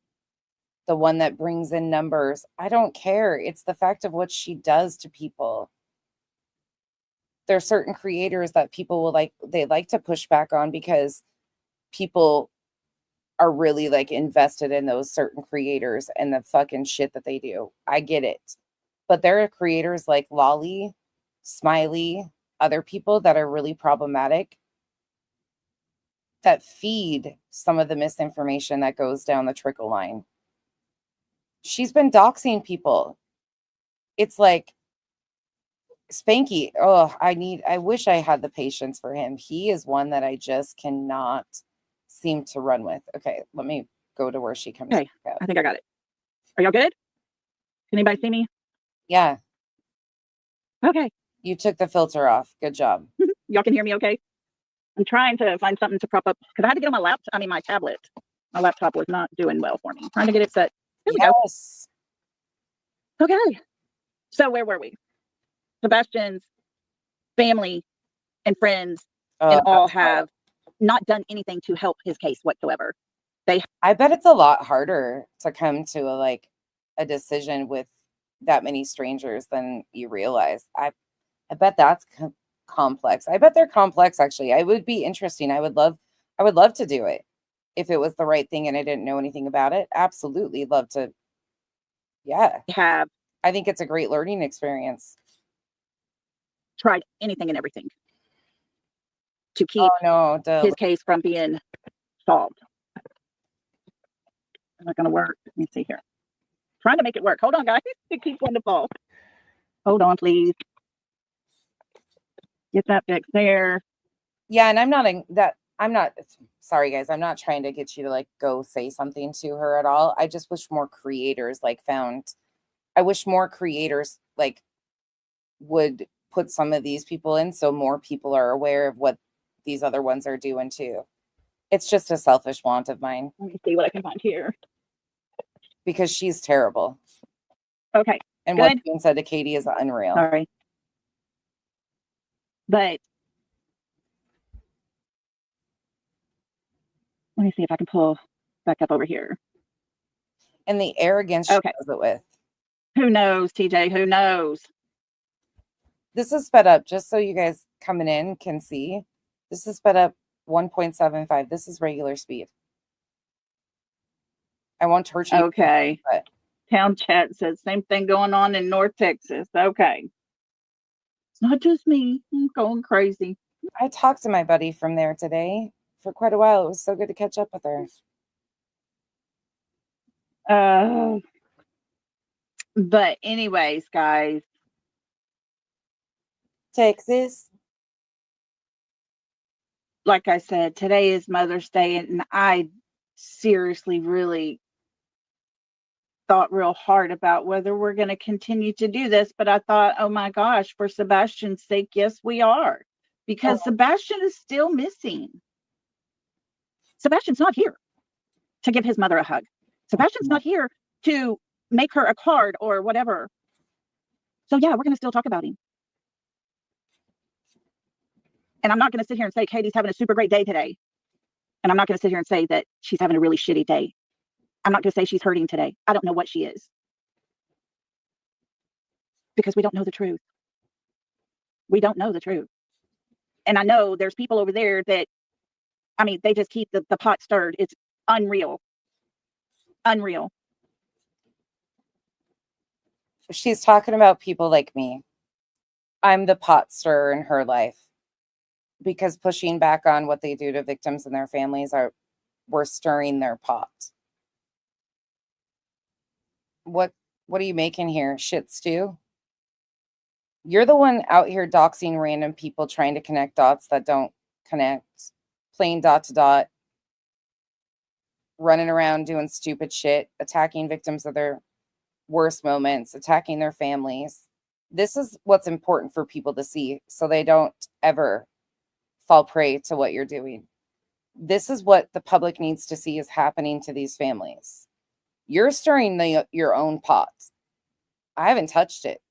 the one that brings in numbers. I don't care. It's the fact of what she does to people. There are certain creators that people will like, they like to push back on because people are really like invested in those certain creators and the fucking shit that they do. I get it. But there are creators like Lolly, Smiley, other people that are really problematic that feed some of the misinformation that goes down the trickle line. She's been doxing people. It's like Spanky. Oh, I wish I had the patience for him. He is one that I just cannot seem to run with. Okay, let me go to where she comes. Okay, I think I got it. Are y'all good? Can anybody see me? Yeah. Okay. You took the filter off. Good job. Y'all can hear me okay? I'm trying to find something to prop up because I had to get on my laptop. I mean, my tablet. My laptop was not doing well for me. Trying to get it set. There we Yes. go. Okay. So where were we? Sebastian's family and friends and all have not done anything to help his case whatsoever. I bet it's a lot harder to come to a decision with that many strangers than you realize. I bet that's complex. I bet they're complex actually. I would be interesting. I would love to do it if it was the right thing and I didn't know anything about it. Absolutely love to. Yeah. Have I think it's a great learning experience. tried anything and everything to keep his case from being solved. It's not going to work. Let me see here. Trying to make it work. Hold on, guys. It keeps going to fall. Hold on, please. Get that fixed there. Yeah, and I'm not sorry guys. I'm not trying to get you to like go say something to her at all. I just wish more creators I wish more creators like would put some of these people in so more people are aware of what these other ones are doing too. It's just a selfish want of mine. Let me see what I can find here. Because she's terrible. Okay. And good. what's being said to Katie is unreal. Sorry. But let me see if I can pull back up over here. And the arrogance she does it with. Who knows, TJ? Who knows? This is sped up just so you guys coming in can see. This is sped up 1.75. This is regular speed. I won't torture you. Okay. But Town chat says same thing going on in North Texas. Okay. It's not just me. I'm going crazy. I talked to my buddy from there today for quite a while. It was so good to catch up with her. But anyways, guys. Texas. Like I said, today is Mother's Day, and I seriously really thought real hard about whether we're going to continue to do this. But I thought, oh my gosh, for Sebastian's sake, yes, we are. Because Sebastian is still missing. Sebastian's not here to give his mother a hug. Sebastian's not here to make her a card or whatever. So yeah, we're going to still talk about him. And I'm not going to sit here and say Katie's having a super great day today. And I'm not going to sit here and say that she's having a really shitty day. I'm not going to say she's hurting today. I don't know what she is. Because we don't know the truth. We don't know the truth. And I know there's people over there that, I mean, they just keep the pot stirred. It's unreal. Unreal. She's talking about people like me. I'm the pot stirrer in her life. Because pushing back on what they do to victims and their families we're stirring their pot. What are you making here? Shit stew? You're the one out here doxing random people trying to connect dots that don't connect. Playing dot to dot. Running around doing stupid shit. Attacking victims of their worst moments. Attacking their families. This is what's important for people to see so they don't ever fall prey to what you're doing. This is what the public needs to see is happening to these families. You're stirring your own pot. I haven't touched it.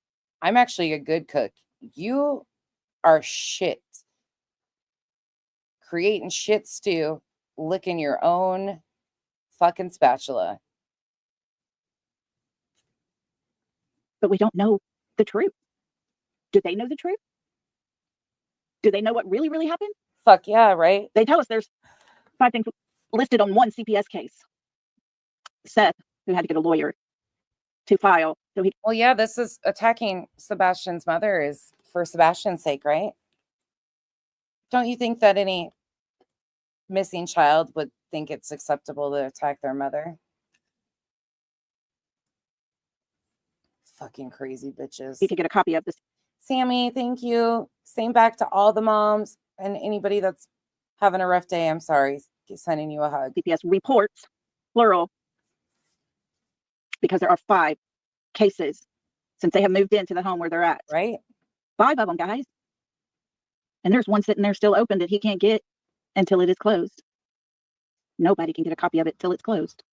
I'm actually a good cook. You are shit. Creating shit stew, licking your own fucking spatula. But we don't know the truth. Do they know the truth? Do they know what really, really happened? Fuck yeah, right? They tell us there's 5 things listed on one CPS case. Seth, who had to get a lawyer to file. So he Well, yeah, this is attacking Sebastian's mother is for Sebastian's sake, right? Don't you think that any missing child would think it's acceptable to attack their mother? Fucking crazy bitches. could get a copy of this. Sammy, thank you. Same back to all the moms and anybody that's having a rough day. I'm sorry. Sending you a hug. CPS reports, plural, because there are 5 cases since they have moved into the home where they're at. Right? 5 of them, guys. And there's one sitting there still open that he can't get until it is closed. Nobody can get a copy of it till it's closed.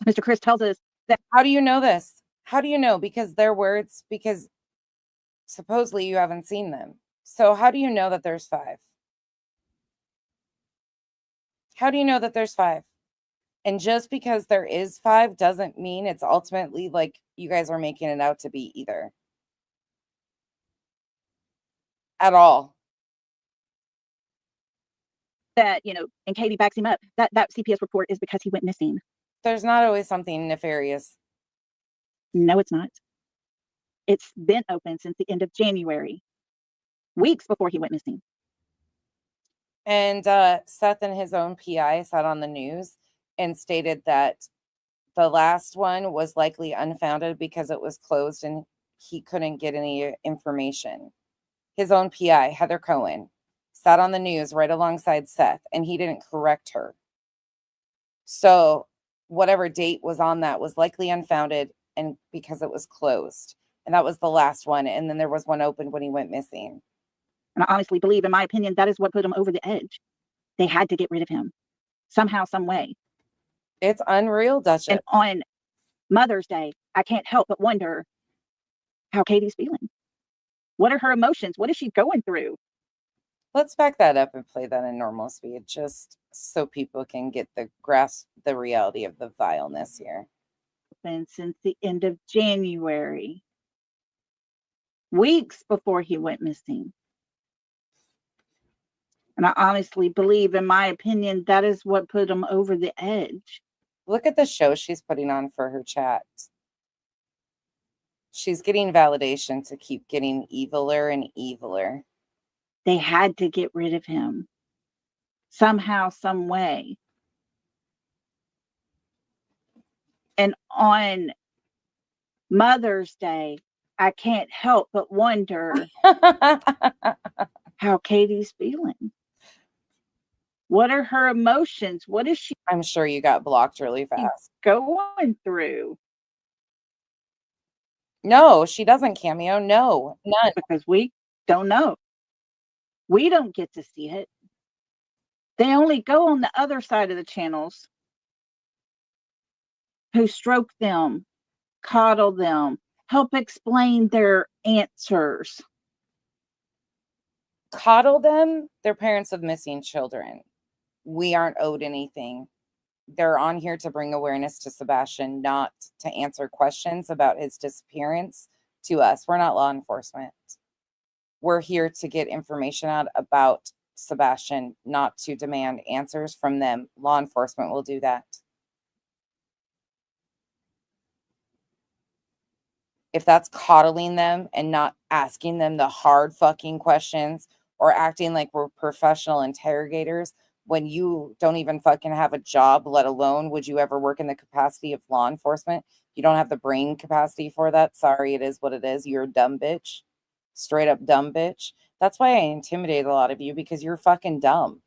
Mr. Chris tells us that. How do you know this? How do you know? Because their words, because supposedly you haven't seen them. So how do you know that there's 5? How do you know that there's 5? And just because there is 5 doesn't mean it's ultimately like you guys are making it out to be either. At all. That, and Katie backs him up. That CPS report is because he went missing. There's not always something nefarious. No, it's not. It's been open since the end of January, weeks before he went missing. And Seth and his own PI sat on the news and stated that the last one was likely unfounded because it was closed and he couldn't get any information. His own PI, Heather Cohen, sat on the news right alongside Seth, and he didn't correct her. So whatever date was on that was likely unfounded and because it was closed. And that was the last one. And then there was one open when he went missing. And I honestly believe, in my opinion, that is what put him over the edge. They had to get rid of him somehow, some way. It's unreal, Duchess. And on Mother's Day, I can't help but wonder how Katie's feeling. What are her emotions? What is she going through? Let's back that up and play that in normal speed, just so people can get the grasp the reality of the vileness here. And since the end of January, weeks before he went missing. And I honestly believe, in my opinion, that is what put him over the edge. Look at the show she's putting on for her chat. She's getting validation to keep getting eviler and eviler. They had to get rid of him somehow, some way. And on Mother's Day, I can't help but wonder how Katie's feeling. What are her emotions? What is she I'm sure you got blocked really fast. going through? No, she doesn't cameo. No, none. Because we don't know. We don't get to see it. They only go on the other side of the channels who stroke them, coddle them, help explain their answers. Coddle them. They're parents of missing children. We aren't owed anything. They're on here to bring awareness to Sebastian, not to answer questions about his disappearance to us. We're not law enforcement. We're here to get information out about Sebastian, not to demand answers from them. Law enforcement will do that. If that's coddling them and not asking them the hard fucking questions or acting like we're professional interrogators when you don't even fucking have a job, let alone would you ever work in the capacity of law enforcement? You don't have the brain capacity for that. Sorry, it is what it is. You're a dumb bitch. Straight up dumb bitch. That's why I intimidate a lot of you, because you're fucking dumb.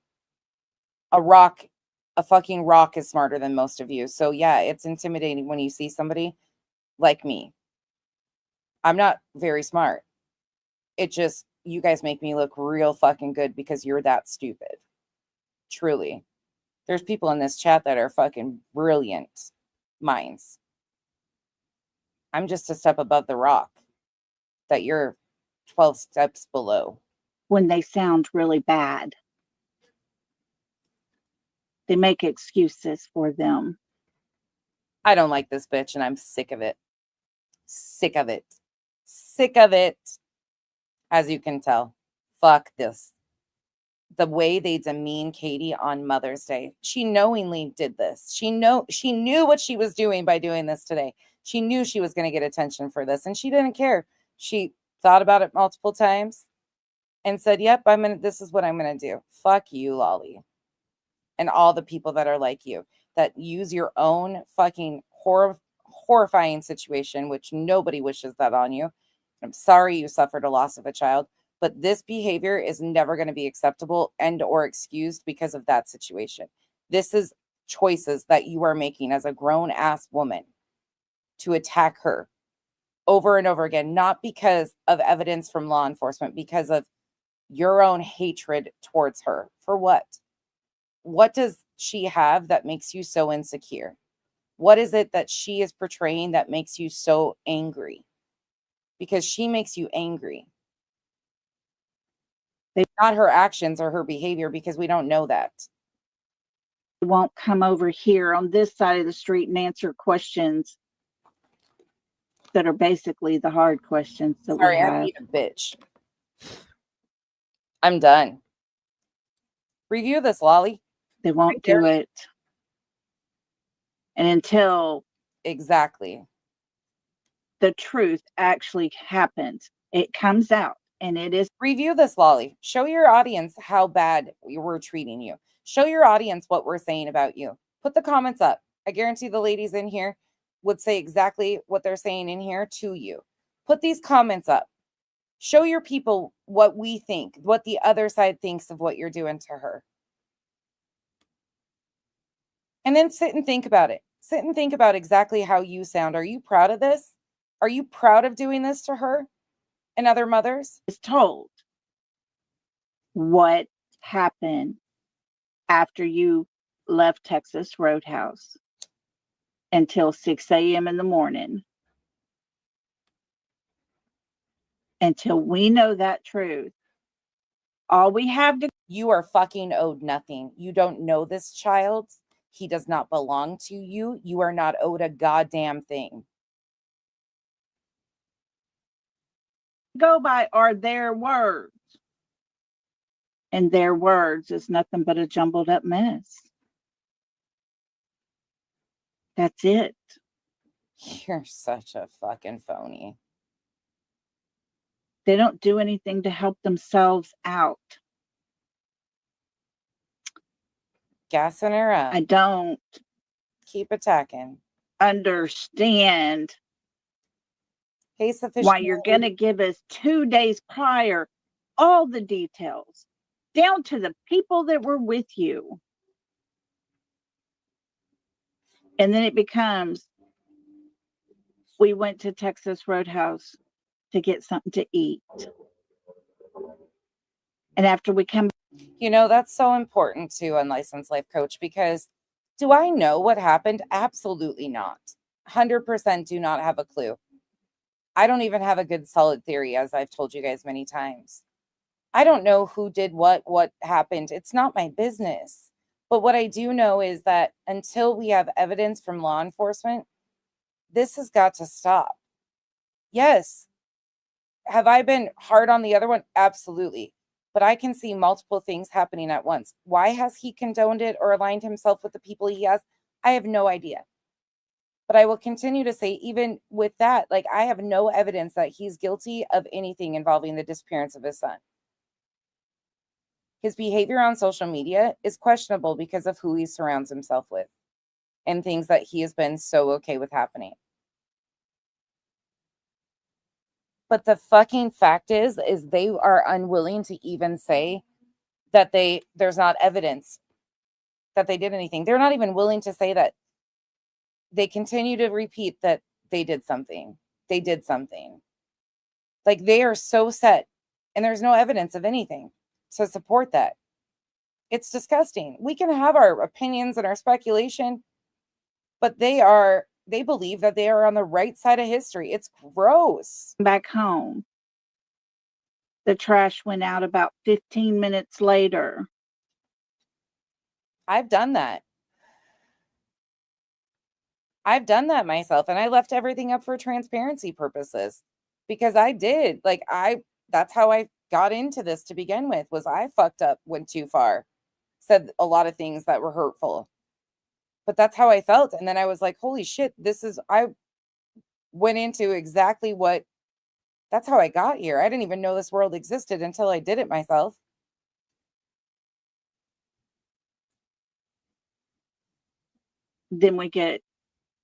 A fucking rock is smarter than most of you. So yeah, it's intimidating when you see somebody like me. I'm not very smart. It just, you guys make me look real fucking good because you're that stupid. Truly. There's people in this chat that are fucking brilliant minds. I'm just a step above the rock that you're 12 steps below. When they sound really bad, they make excuses for them. I don't like this bitch and I'm sick of it. Sick of it. Sick of it. As you can tell. Fuck this. The way they demean Katie on Mother's Day. She knowingly did this. She knew what she was doing by doing this today. She knew she was going to get attention for this and she didn't care. She thought about it multiple times and said, "Yep, this is what I'm going to do." Fuck you, Lolly. And all the people that are like you that use your own fucking horrifying situation, which nobody wishes that on you. I'm sorry you suffered a loss of a child, but this behavior is never going to be acceptable and or excused because of that situation. This is choices that you are making as a grown ass woman to attack her over and over again, not because of evidence from law enforcement, because of your own hatred towards her. For what? What does she have that makes you so insecure? What is it that she is portraying that makes you so angry? Because she makes you angry. Not her actions or her behavior, because we don't know that. They won't come over here on this side of the street and answer questions that are basically the hard questions that Sorry, we have. I need a bitch. I'm done. Review this, Lolly. They won't do it. And until exactly the truth actually happens, it comes out, and it is. Review this, Lolly. Show your audience how bad we're treating you. Show your audience what we're saying about you. Put the comments up. I guarantee the ladies in here would say exactly what they're saying in here to you. Put these comments up. Show your people what we think, what the other side thinks of what you're doing to her. And then sit and think about it. Sit and think about exactly how you sound. Are you proud of this? Are you proud of doing this to her and other mothers? Is told what happened after you left Texas Roadhouse until 6 a.m. in the morning. Until we know that truth, all we have to. You are fucking owed nothing. You don't know this child. He does not belong to you. You are not owed a goddamn thing. Go by are their words. And their words is nothing but a jumbled up mess. That's it. You're such a fucking phony. They don't do anything to help themselves out. Gassing her up. I don't keep attacking. Understand why you're going to give us 2 days prior all the details, down to the people that were with you. And then it becomes, we went to Texas Roadhouse to get something to eat. And after we come. You know, that's so important to Unlicensed Life Coach, because do I know what happened? Absolutely not. 100% do not have a clue. I don't even have a good solid theory, as I've told you guys many times. I don't know who did what happened. It's not my business. But what I do know is that until we have evidence from law enforcement, this has got to stop. Yes. Have I been hard on the other one? Absolutely. But I can see multiple things happening at once. Why has he condoned it or aligned himself with the people he has? I have no idea. But I will continue to say, even with that, like, I have no evidence that he's guilty of anything involving the disappearance of his son. His behavior on social media is questionable because of who he surrounds himself with and things that he has been so okay with happening. But the fucking fact is they are unwilling to even say that there's not evidence that they did anything. They're not even willing to say that. They continue to repeat that they did something. They did something. Like, they are so set, and there's no evidence of anything to support that. It's disgusting. We can have our opinions and our speculation, but they believe that they are on the right side of history. It's gross. Back home, the trash went out about 15 minutes later. I've done that. I've done that myself, and I left everything up for transparency purposes because I did. That's how I got into this to begin with, was I fucked up, went too far, said a lot of things that were hurtful. But that's how I felt. And then I was like, holy shit, I went into exactly that's how I got here. I didn't even know this world existed until I did it myself. Then we get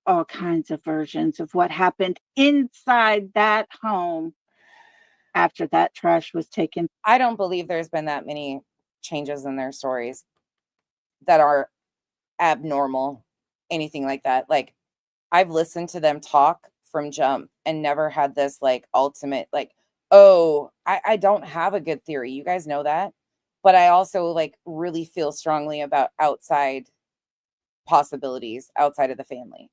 all kinds of versions of what happened inside that home after that trash was taken. I don't believe there's been that many changes in their stories that are abnormal, anything like that. Like, I've listened to them talk from jump and never had this like ultimate, like, oh, I don't have a good theory. You guys know that. But I also like really feel strongly about outside possibilities outside of the family.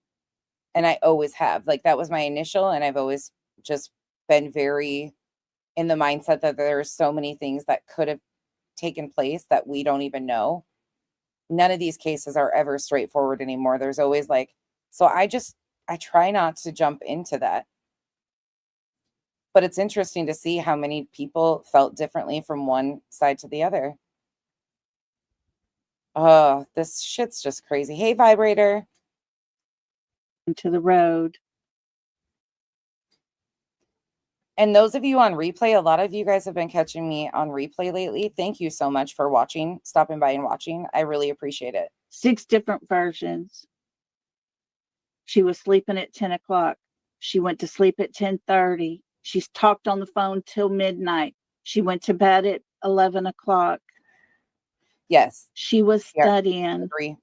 And I always have. Like, that was my initial, and I've always just been very in the mindset that there are so many things that could have taken place that we don't even know. None of these cases are ever straightforward anymore. There's always like, so I try not to jump into that. But it's interesting to see how many people felt differently from one side to the other. Oh, this shit's just crazy. Hey, vibrator. Into the road. And those of you on replay, a lot of you guys have been catching me on replay lately. Thank you so much for watching, stopping by and watching. I really appreciate it. 6 different versions. She was sleeping at 10 o'clock. She went to sleep at 10:30. She's talked on the phone till midnight. She went to bed at 11 o'clock. Yes. She was studying. Agree.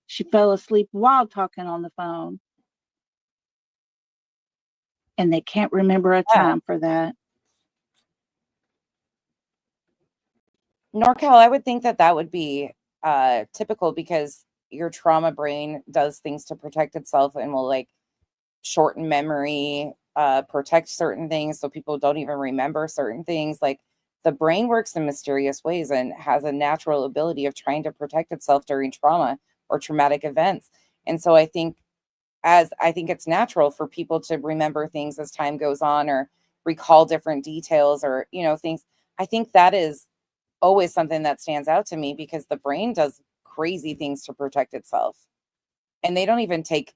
She fell asleep while talking on the phone. And they can't remember a time for that. NorCal, I would think that would be typical because your trauma brain does things to protect itself and will like shorten memory, protect certain things so people don't even remember certain things. Like, the brain works in mysterious ways and has a natural ability of trying to protect itself during trauma or traumatic events. And so I think it's natural for people to remember things as time goes on or recall different details or, things. I think that is always something that stands out to me because the brain does crazy things to protect itself. And they don't even take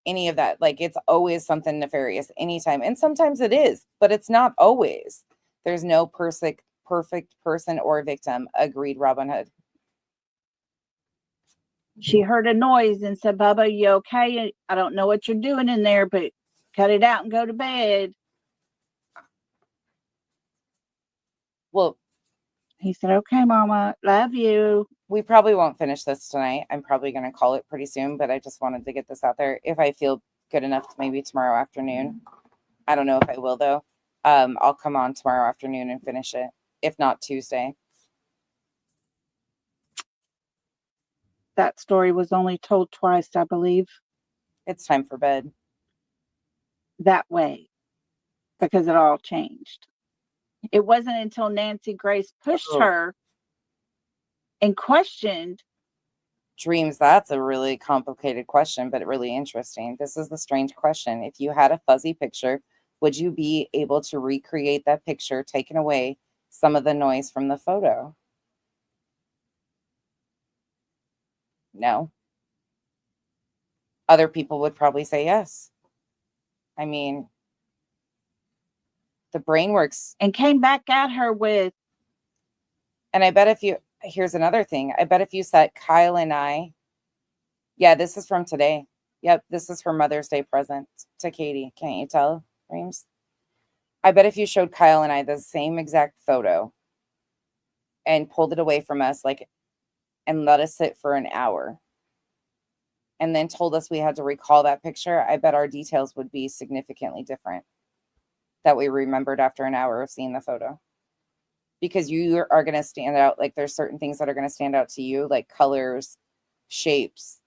any of that. Like, it's always something nefarious anytime. And sometimes it is, but it's not always. There's no perfect person or victim. Agreed, Robin Hood. She heard a noise and said, Bubba, you okay? I don't know what you're doing in there, but cut it out and go to bed. Well, he said, okay, Mama, love you. We probably won't finish this tonight. I'm probably going to call it pretty soon, but I just wanted to get this out there. If I feel good enough, maybe tomorrow afternoon. I don't know if I will, though. I'll come on tomorrow afternoon and finish it. If not, Tuesday. That story was only told twice, I believe. It's time for bed. That way, because it all changed. It wasn't until Nancy Grace pushed her and questioned. Dreams, that's a really complicated question, but really interesting. This is the strange question. If you had a fuzzy picture, would you be able to recreate that picture, taking away some of the noise from the photo? No. Other people would probably say yes. I mean, the brain works. And came back at her with. And I bet here's another thing. I bet if you set Kyle and I, yeah, this is from today. Yep, this is her Mother's Day present to Katie. Can't you tell, Reams? I bet if you showed Kyle and I the same exact photo and pulled it away from us, like, and let us sit for an hour and then told us we had to recall that picture, I bet our details would be significantly different that we remembered after an hour of seeing the photo. because you are going to stand out. Like there's certain things that are going to stand out to you, like colors, shapes,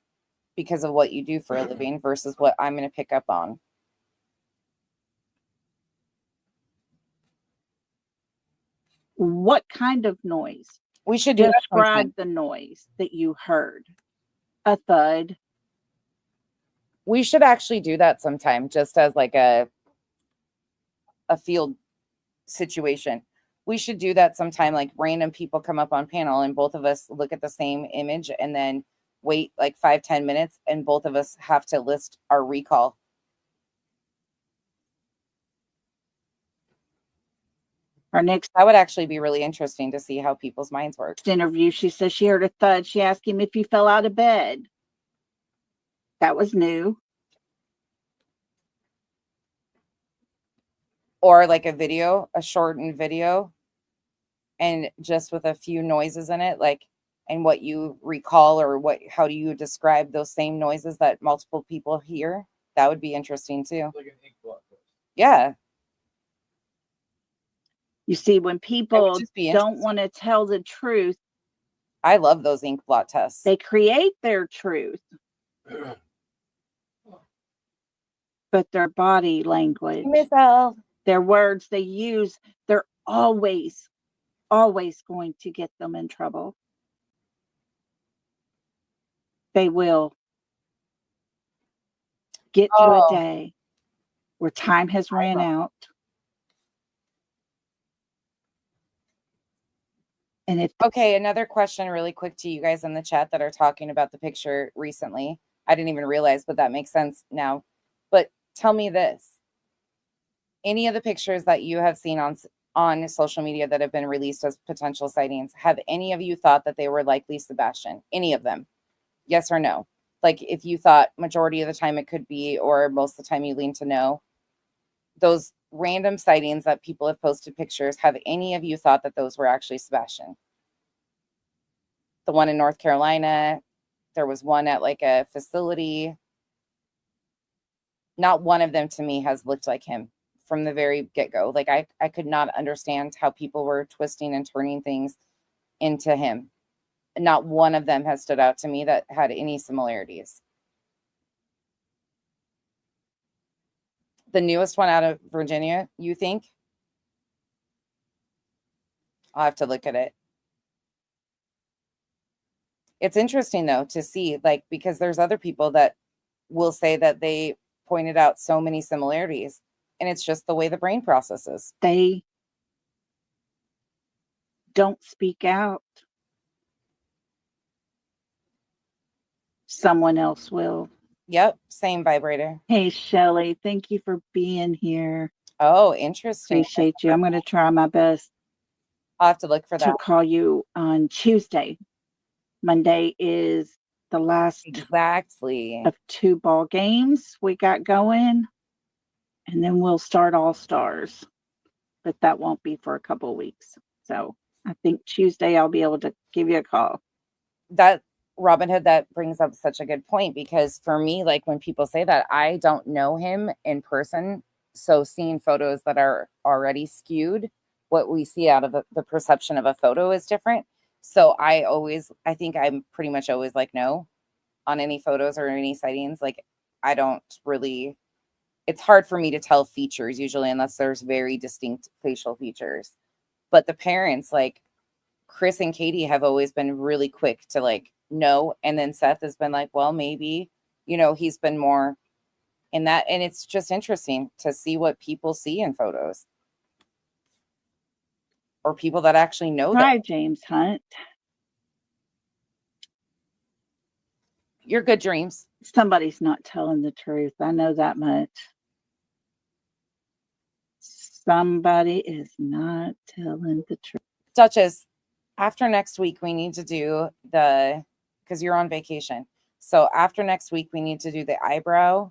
because of what you do for a living versus what I'm going to pick up on. What kind of noise? We should do describe the noise that you heard. A thud. We should actually do that sometime, just as like a field situation. We should do that sometime, like random people come up on panel and both of us look at the same image and then wait like 5-10 minutes and both of us have to list our recall. Our next, that would actually be really interesting to see how people's minds work. Interview, she says she heard a thud. She asked him if he fell out of bed. That was new. Or like a video, a shortened video, and just with a few noises in it, like, and what you recall, or how do you describe those same noises that multiple people hear? That would be interesting too. Like an ink blot test. Yeah. You see, when people don't want to tell the truth, I love those ink blot tests. They create their truth. But their body language, their words they use, they're always going to get them in trouble. They will get to a day where time has ran out. And okay, another question really quick to you guys in the chat that are talking about the picture recently. I didn't even realize, but that makes sense now. But tell me this. Any of the pictures that you have seen on social media that have been released as potential sightings, have any of you thought that they were likely Sebastian? Any of them? Yes or no? Like if you thought majority of the time it could be, or most of the time you lean to no. Those random sightings that people have posted pictures, have any of you thought that those were actually Sebastian? The one in North Carolina, there was one at like a facility. Not one of them to me has looked like him from the very get-go. Like I could not understand how people were twisting and turning things into him. Not one of them has stood out to me that had any similarities. The newest one out of Virginia, you think? I'll have to look at it. It's interesting though to see, like, because there's other people that will say that they pointed out so many similarities, and it's just the way the brain processes. They don't speak out. Someone else will. Yep, same vibrator. Hey, Shelly, thank you for being here. Oh, interesting. Appreciate you. I'm going to try my best. I'll have to look for that. To call you on Tuesday. Monday is the last of 2 ball games we got going. And then we'll start All Stars. But that won't be for a couple of weeks. So I think Tuesday I'll be able to give you a call. That Robin Hood, that brings up such a good point, because for me, like when people say that, I don't know him in person. So seeing photos that are already skewed, what we see out of the perception of a photo is different. So I think I'm pretty much always like no on any photos or any sightings. Like I don't really, it's hard for me to tell features usually unless there's very distinct facial features. But the parents, like Chris and Katie, have always been really quick to like no. And then Seth has been like, well, maybe, he's been more in that. And it's just interesting to see what people see in photos. Or people that actually know that. Hi, James Hunt. Your good dreams. Somebody's not telling the truth. I know that much. Somebody is not telling the truth. Duchess, after next week, we need to do because you're on vacation. So after next week, we need to do the eyebrow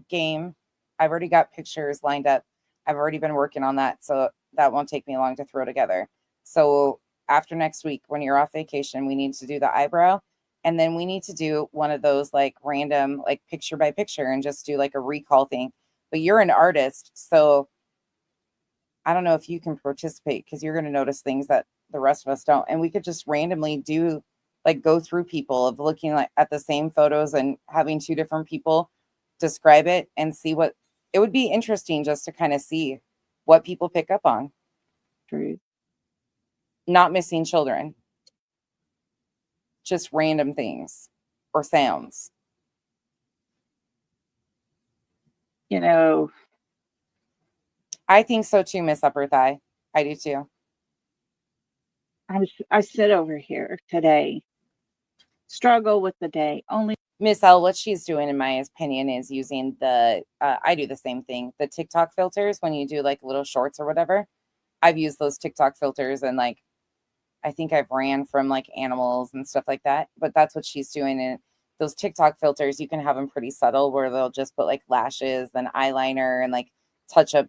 game. I've already got pictures lined up. I've already been working on that. So that won't take me long to throw together. So after next week, when you're off vacation, we need to do the eyebrow. And then we need to do one of those like random, like picture by picture, and just do like a recall thing. But you're an artist, so I don't know if you can participate, because you're going to notice things that the rest of us don't. And we could just randomly do like go through people of looking like at the same photos and having two different people describe it and see what it would be interesting just to kind of see what people pick up on. True. Not missing children, just random things or sounds. You know, I think so too, Miss Upper Thigh. I do too. I sit over here today, struggle with the day. Only Miss L, what she's doing, in my opinion, is using the, I do the same thing, the TikTok filters when you do like little shorts or whatever. I've used those TikTok filters and like, I think I've ran from like animals and stuff like that, but that's what she's doing. And those TikTok filters, you can have them pretty subtle where they'll just put like lashes and eyeliner and like touch up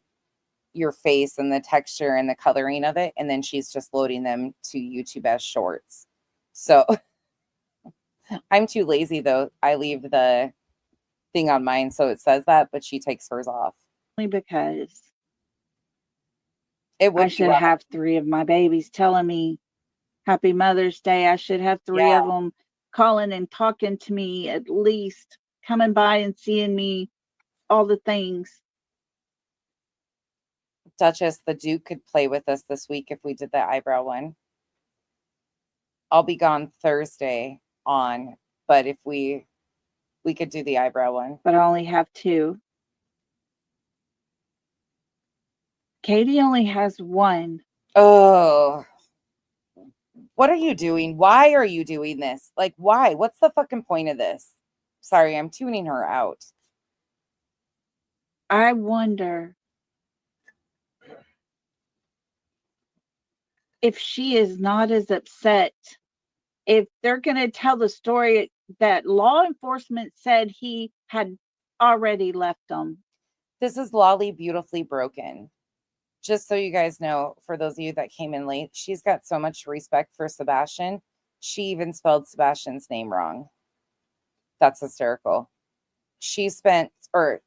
your face and the texture and the coloring of it. And then she's just loading them to YouTube as shorts. So I'm too lazy though. I leave the thing on mine so it says that, but she takes hers off. because It would I should have 3 of my babies telling me Happy Mother's Day. I should have 3 of them calling and talking to me, at least coming by and seeing me, all the things. Duchess, the Duke could play with us this week if we did the eyebrow one. I'll be gone Thursday on, but if we could do the eyebrow one. But I only have 2. Katie only has 1. Oh, what are you doing? Why are you doing this? Like, why? What's the fucking point of this? Sorry, I'm tuning her out. I wonder if she is not as upset, if they're going to tell the story that law enforcement said he had already left them. This is Lolly Beautifully Broken. Just so you guys know, for those of you that came in late, she's got so much respect for Sebastian. She even spelled Sebastian's name wrong. That's hysterical. She spent, or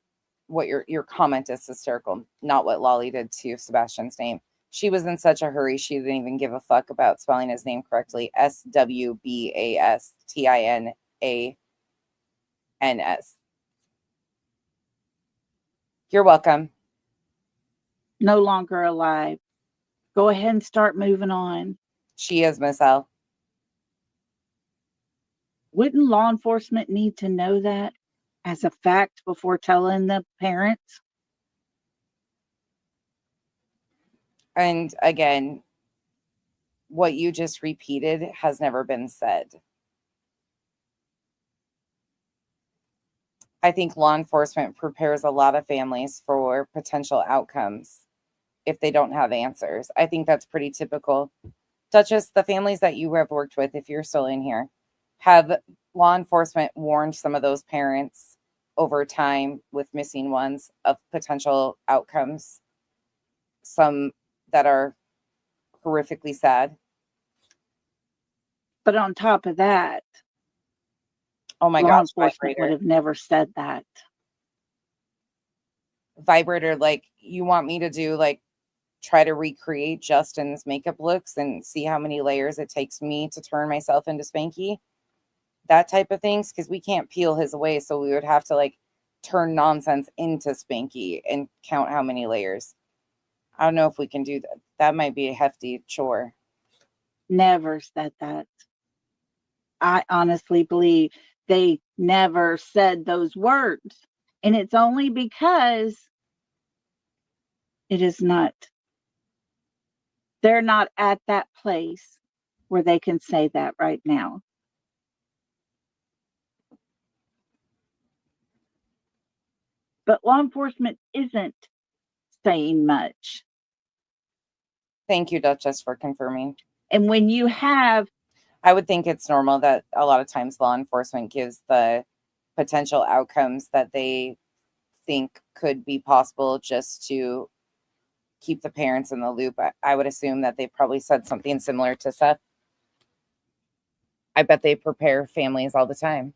what your comment is hysterical, not what Lolly did to Sebastian's name. She was in such a hurry, she didn't even give a fuck about spelling his name correctly. Swbastins. You're welcome. No longer alive. Go ahead and start moving on. She is, Miss L. Wouldn't law enforcement need to know that as a fact before telling the parents? And again, what you just repeated has never been said. I think law enforcement prepares a lot of families for potential outcomes if they don't have answers. I think that's pretty typical. Duchess, the families that you have worked with, if you're still in here, have law enforcement warned some of those parents over time with missing ones of potential outcomes, some that are horrifically sad? But on top of that, Oh my law gosh, enforcement would have never said that. Vibrator, like you want me to do like try to recreate Justin's makeup looks and see how many layers it takes me to turn myself into Spanky? That type of things, because we can't peel his away, so we would have to like turn nonsense into Spanky and count how many layers. I don't know if we can do that. That might be a hefty chore. Never said that. I honestly believe they never said those words. And it's only because it is not, they're not at that place where they can say that right now. But law enforcement isn't saying much. Thank you, Duchess, for confirming. And when you have, I would think it's normal that a lot of times law enforcement gives the potential outcomes that they think could be possible just to keep the parents in the loop. I would assume that they probably said something similar to Seth. I bet they prepare families all the time.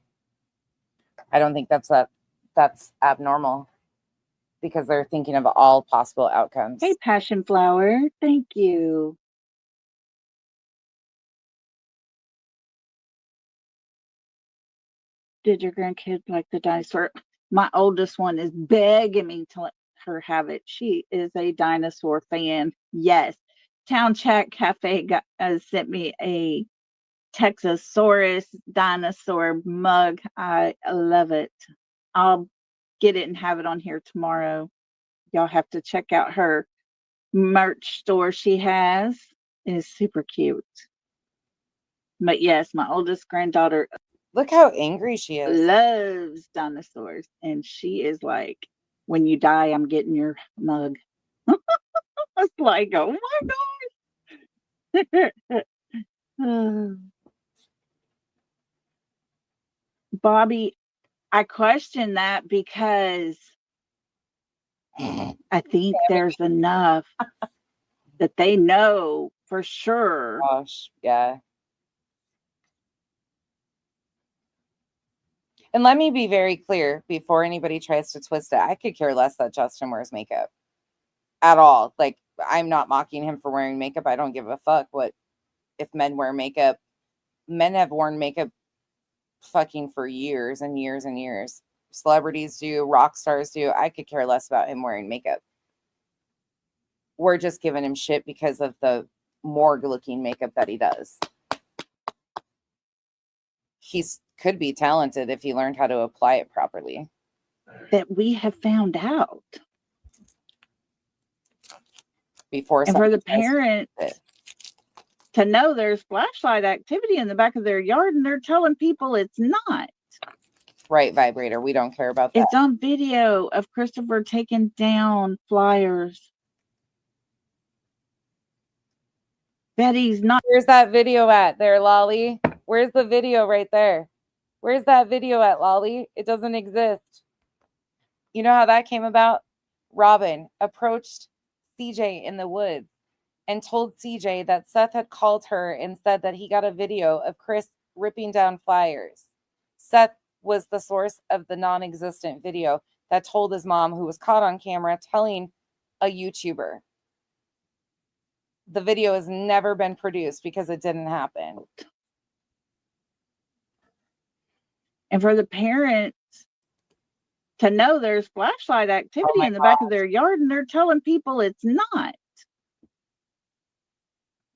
I don't think that's abnormal because they're thinking of all possible outcomes. hey, Passion Flower, thank you. Did your grandkid like the dinosaur? My oldest one is begging me to let her have it. She is a dinosaur fan. Yes. Town Chat Cafe sent me a Texasaurus dinosaur mug. I love it. I'll get it and have it on here tomorrow. Y'all have to check out her merch store she has. It is super cute. But yes, my oldest granddaughter Look how angry she is. loves dinosaurs. And she is like, when you die, I'm getting your mug. I was like, oh my God. Bobby, I question that because I think there's enough that they know for sure. Gosh, yeah. And let me be very clear before anybody tries to twist it. I could care less that Justin wears makeup at all. Like, I'm not mocking him for wearing makeup. I don't give a fuck what if men wear makeup. Men have worn makeup fucking for years and years and years. Celebrities do, rock stars do. I could care less about him wearing makeup. We're just giving him shit because of the morgue looking makeup that he does. He could be talented if he learned how to apply it properly. That we have found out. Before, and for the parents to know there's flashlight activity in the back of their yard and they're telling people it's not. Right, vibrator. We don't care about that. It's on video of Christopher taking down flyers. Betty's not. Where's that video at there, Lolly? Where's the video right there? Where's that video at, Lolly? It doesn't exist. You know how that came about? Robin approached CJ in the woods and told CJ that Seth had called her and said that he got a video of Chris ripping down flyers. Seth was the source of the non-existent video that told his mom, who was caught on camera, telling a YouTuber. The video has never been produced because it didn't happen. And for the parents to know there's flashlight activity in the back of their yard and they're telling people it's not.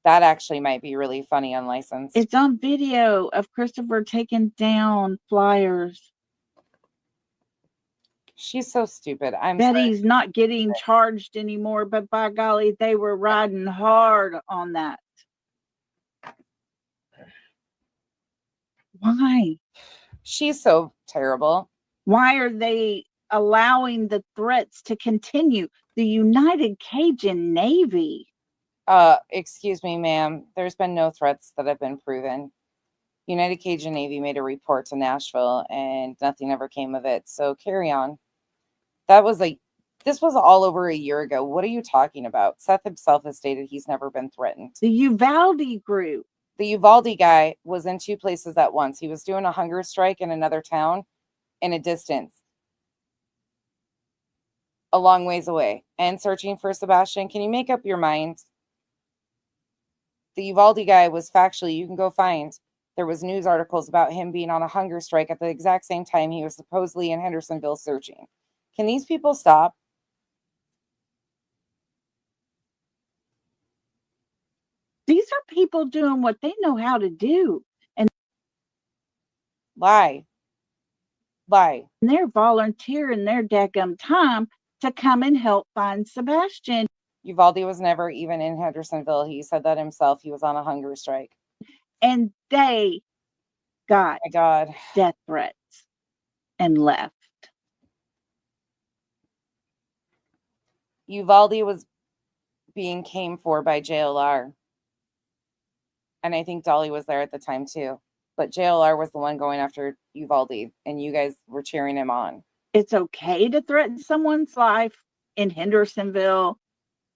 That actually might be really funny unlicensed. It's on video of Christopher taking down flyers. She's so stupid. Betty's not getting charged anymore, but by golly, they were riding hard on that. Why? She's so terrible. Why are they allowing the threats to continue? The United Cajun Navy. Excuse me, ma'am. There's been no threats that have been proven. United Cajun Navy made a report to Nashville and nothing ever came of it. So carry on. This was all over a year ago. What are you talking about? Seth himself has stated he's never been threatened. The Uvalde group. The Uvalde guy was in two places at once. He was doing a hunger strike in another town in a distance, a long ways away, and searching for Sebastian. Can you make up your mind? The Uvalde guy was factually, you can go find. There was news articles about him being on a hunger strike at the exact same time he was supposedly in Hendersonville searching. Can these people stop? These are people doing what they know how to do. And lie. And they're volunteering their daggum time to come and help find Sebastian. Uvalde was never even in Hendersonville. He said that himself. He was on a hunger strike. And they got death threats and left. Uvalde was being came for by JLR. And I think Dolly was there at the time too. But JLR was the one going after Uvalde, and you guys were cheering him on. It's okay to threaten someone's life in Hendersonville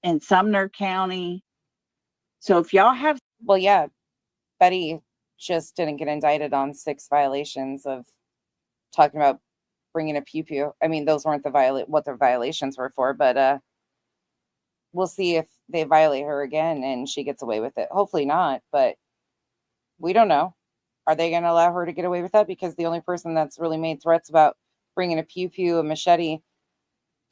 and Sumner County. So if y'all have... Well, yeah, Betty just didn't get indicted on 6 violations of talking about bringing a pew-pew. I mean, those weren't what their violations were for, but we'll see if they violate her again and she gets away with it. Hopefully not, but we don't know. Are they going to allow her to get away with that? Because the only person that's really made threats about bringing a pew, a machete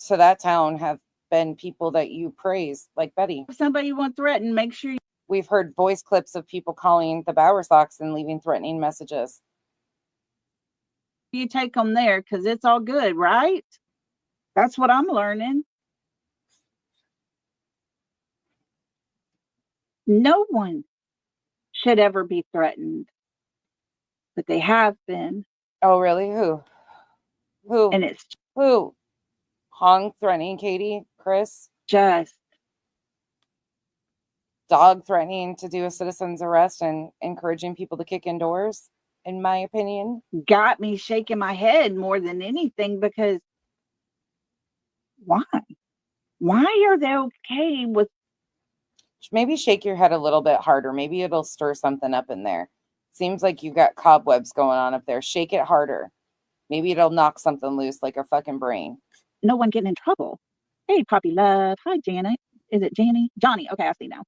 to that town have been people that you praise, like Betty. If somebody you want threatened, make sure We've heard voice clips of people calling the Bowerstocks and leaving threatening messages. you take them there, because it's all good, right? That's what I'm learning. No one should ever be threatened, but they have been. Oh, really? Who? And it's Who? Hong threatening Katie? Chris? just Dog threatening to do a citizen's arrest and encouraging people to kick indoors, in my opinion. got me shaking my head more than anything, because why? Why are they okay with? Maybe shake your head a little bit harder. Maybe it'll stir something up in there. Seems like you got cobwebs going on up there. Shake it harder. Maybe it'll knock something loose like a fucking brain. No one getting in trouble. Hey, puppy love. Hi, Janet. Is it Janny? Johnny. Okay, I see now.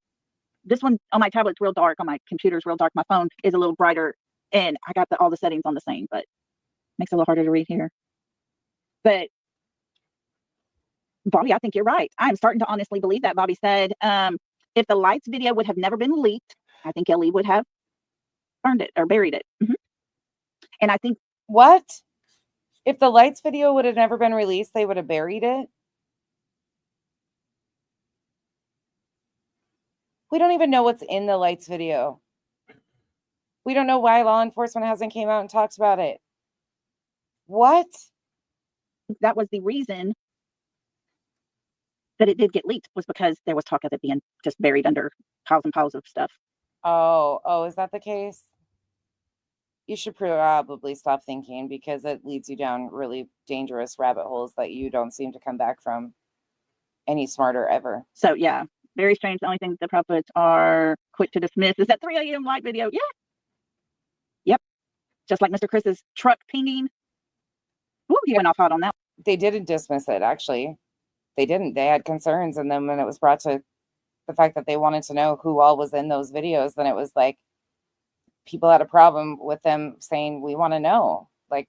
This one on my tablet's real dark. On my computer's real dark. My phone is a little brighter, and I got all the settings on the same, but makes it a little harder to read here. But Bobby, I think you're right. I'm starting to honestly believe that. Bobby said, if the lights video would have never been leaked, I think Ellie would have burned it or buried it. And I think, what? If the lights video would have never been released, they would have buried it? We don't even know what's in the lights video. We don't know why law enforcement hasn't came out and talked about it. What? that was the reason that it did get leaked, was because there was talk of it being just buried under piles and piles of stuff. Oh, is that the case? You should probably stop thinking, because it leads you down really dangerous rabbit holes that you don't seem to come back from any smarter ever. So yeah, very strange. The only thing the prophets are quick to dismiss is that 3 a.m. light video. Yeah. Yep. Just like Mr. Chris's truck pinging. Ooh, he went off hot on that. They didn't dismiss it, actually. They didn't. They had concerns. And then when it was brought to the fact that they wanted to know who all was in those videos, then it was like people had a problem with them saying, we want to know. Like,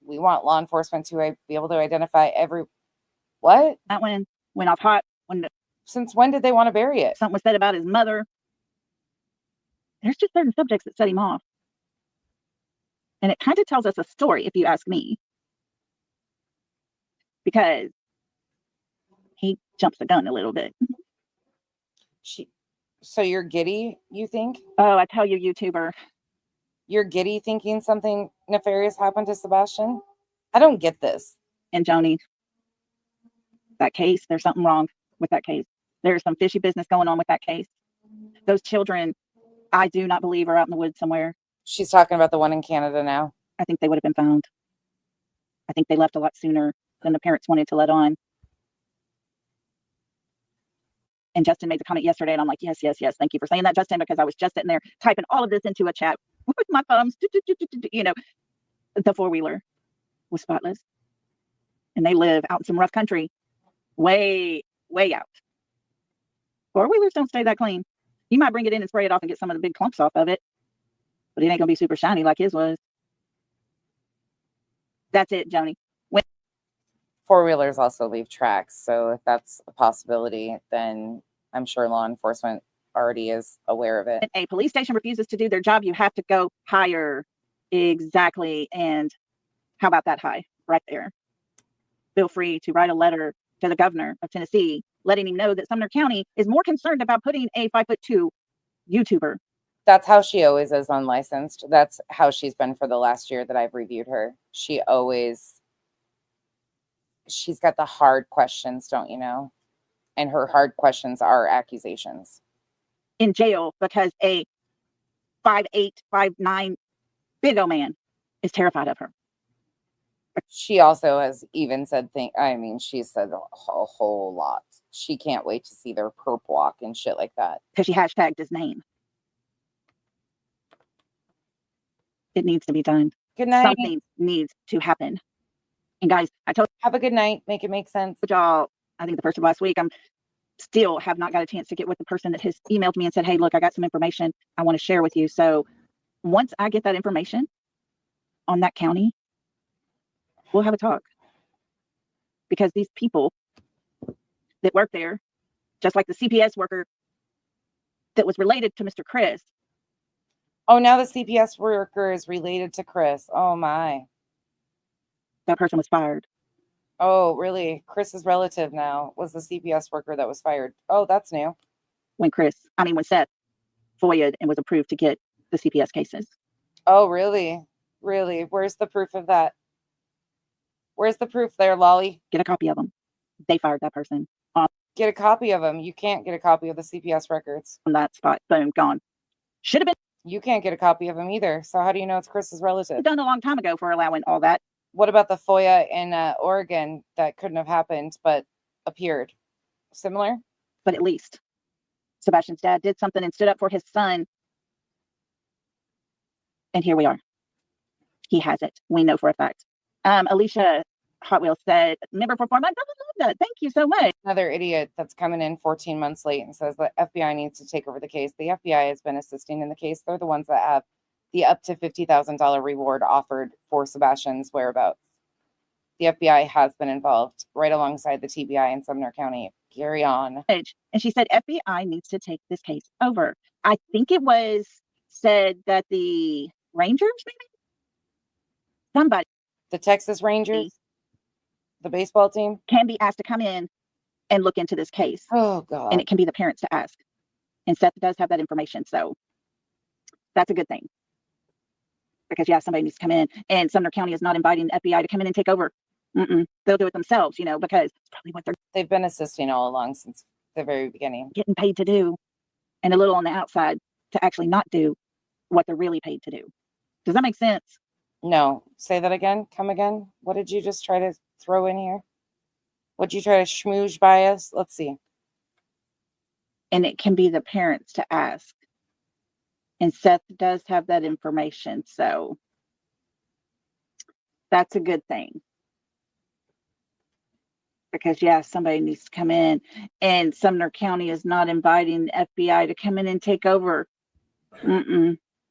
we want law enforcement to be able to identify every... What? That one went off hot. Since when did they want to bury it? Something was said about his mother. There's just certain subjects that set him off. And it kind of tells us a story, if you ask me. Because he jumps the gun a little bit. So you're giddy, you think? Oh, I tell you, YouTuber. You're giddy thinking something nefarious happened to Sebastian? I don't get this. And Joni, that case, there's something wrong with that case. There's some fishy business going on with that case. Those children, I do not believe, are out in the woods somewhere. She's talking about the one in Canada now. I think they would have been found. I think they left a lot sooner than the parents wanted to let on. And Justin made the comment yesterday, and I'm like, yes. Thank you for saying that, Justin, because I was just sitting there typing all of this into a chat with my thumbs. You know, the four-wheeler was spotless. And they live out in some rough country, way out. Four-wheelers don't stay that clean. You might bring it in and spray it off and get some of the big clumps off of it, but it ain't going to be super shiny like his was. That's it, Joni. Four-wheelers also leave tracks, so if that's a possibility, then I'm sure law enforcement already is aware of it. If a police station refuses to do their job, you have to go higher. Exactly. And how about that high right there? Feel free to write a letter to the governor of Tennessee, letting him know that Sumner County is more concerned about putting a 5'2" YouTuber. That's how she always is unlicensed. That's how she's been for the last year that I've reviewed her. She's got the hard questions, don't you know? And her hard questions are accusations. In jail because a 5'8", 5'9" big old man is terrified of her. She also has even said she said a whole lot. She can't wait to see their perp walk and shit like that. Because she hashtagged his name. It needs to be done. Good night. Something needs to happen. And guys, have a good night. Make it make sense. Y'all, I think the first of last week, I'm still have not got a chance to get with the person that has emailed me and said, hey, look, I got some information I want to share with you. So Once I get that information on that county, we'll have a talk. Because these people that work there, just like the CPS worker that was related to Mr. Chris. Oh, now the CPS worker is related to Chris. Oh my. That person was fired. Oh, really? Chris's relative now was the CPS worker that was fired. Oh, that's new. When Seth FOIA'd and was approved to get the CPS cases. Oh, really? Really? Where's the proof of that? Where's the proof there, Lolly? Get a copy of them. They fired that person. Get a copy of them. You can't get a copy of the CPS records. On that spot. Boom, gone. Should have been. You can't get a copy of them either. So how do you know it's Chris's relative? Done a long time ago for allowing all that. What about the FOIA in Oregon that couldn't have happened but appeared? Similar? But at least Sebastian's dad did something and stood up for his son. And here we are. He has it. We know for a fact. Alicia Hot Wheels said, member for 4 months. I love that. Thank you so much. Another idiot that's coming in 14 months late and says the FBI needs to take over the case. The FBI has been assisting in the case. They're the ones that have the up to $50,000 reward offered for Sebastian's whereabouts. The FBI has been involved right alongside the TBI in Sumner County. Carry on. And she said, FBI needs to take this case over. I think it was said that the Rangers, maybe? Somebody. The Texas Rangers? The baseball team? Can be asked to come in and look into this case. Oh, God. And it can be the parents to ask. And Seth does have that information. So that's a good thing. Because, yeah, somebody needs to come in. And Sumner County is not inviting the FBI to come in and take over. They'll do it themselves, because it's probably what they've been assisting all along since the very beginning. Getting paid to do. And a little on the outside to actually not do what they're really paid to do. Does that make sense? No. Say that again. Come again. What did you just try to throw in here? Would you try to schmooze by us? Let's see. And it can be the parents to ask. And Seth does have that information. So that's a good thing. Because, yeah, somebody needs to come in. And Sumner County is not inviting the FBI to come in and take over.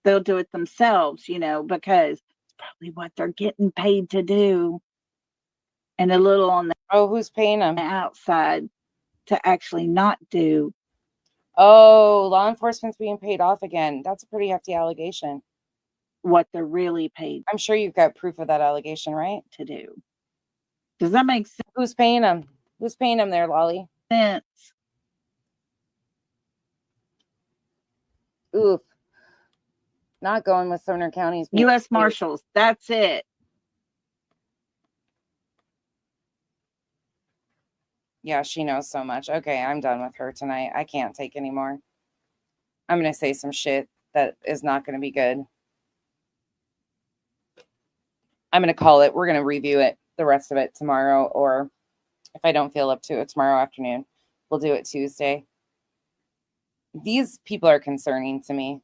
They'll do it themselves, because it's probably what they're getting paid to do. And a little on the who's paying them? Outside to actually not do. Oh, law enforcement's being paid off again. That's a pretty hefty allegation. What they're really paid. I'm sure you've got proof of that allegation, right? To do. Does that make sense? Who's paying them? Who's paying them there, Lolly? Sense. Oof. Not going with Sumner County's. U.S. Marshals. That's it. Yeah, she knows so much. Okay, I'm done with her tonight. I can't take anymore. I'm going to say some shit that is not going to be good. I'm going to call it. We're going to review it, the rest of it tomorrow, or if I don't feel up to it tomorrow afternoon, we'll do it Tuesday. These people are concerning to me.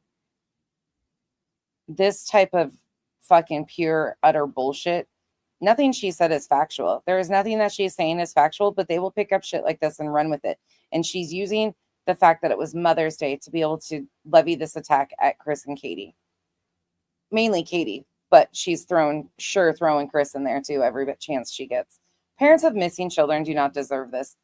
This type of fucking pure, utter bullshit. Nothing she said is factual. There is nothing that she's saying is factual, but they will pick up shit like this and run with it. And she's using the fact that it was Mother's Day to be able to levy this attack at Chris and Katie. Mainly Katie, but she's throwing Chris in there too every chance she gets. Parents of missing children do not deserve this.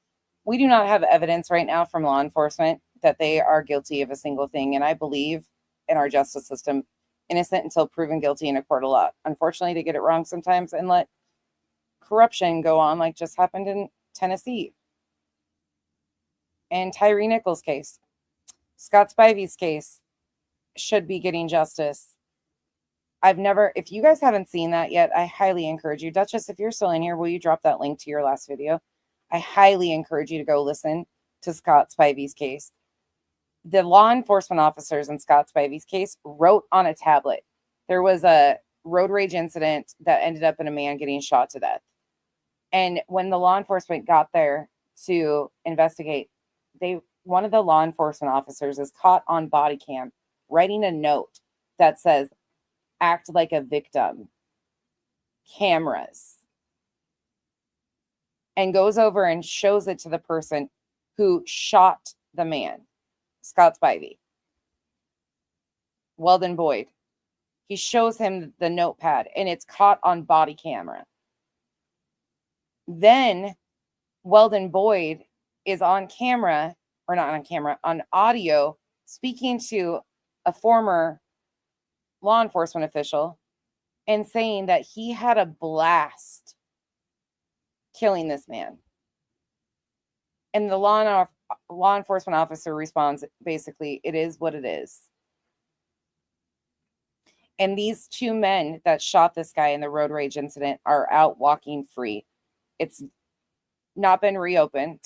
We do not have evidence right now from law enforcement that they are guilty of a single thing. And I believe in our justice system, innocent until proven guilty in a court of law. Unfortunately, they get it wrong sometimes and let corruption go on, like just happened in Tennessee. And Tyree Nichols' case. Scott Spivey's case should be getting justice. If you guys haven't seen that yet, I highly encourage you. Duchess, if you're still in here, will you drop that link to your last video? I highly encourage you to go listen to Scott Spivey's case. The law enforcement officers in Scott Spivey's case wrote on a tablet. There was a road rage incident that ended up in a man getting shot to death. And when the law enforcement got there to investigate, one of the law enforcement officers is caught on body cam writing a note that says, "Act like a victim. Cameras." And goes over and shows it to the person who shot the man. Scott Spivey. Weldon Boyd. He shows him the notepad, and it's caught on body camera. Then Weldon Boyd is on camera, or not on camera, on audio, speaking to a former law enforcement official and saying that he had a blast killing this man. And the law enforcement officer responds, basically, it is what it is. And these two men that shot this guy in the road rage incident are out walking free. It's not been reopened.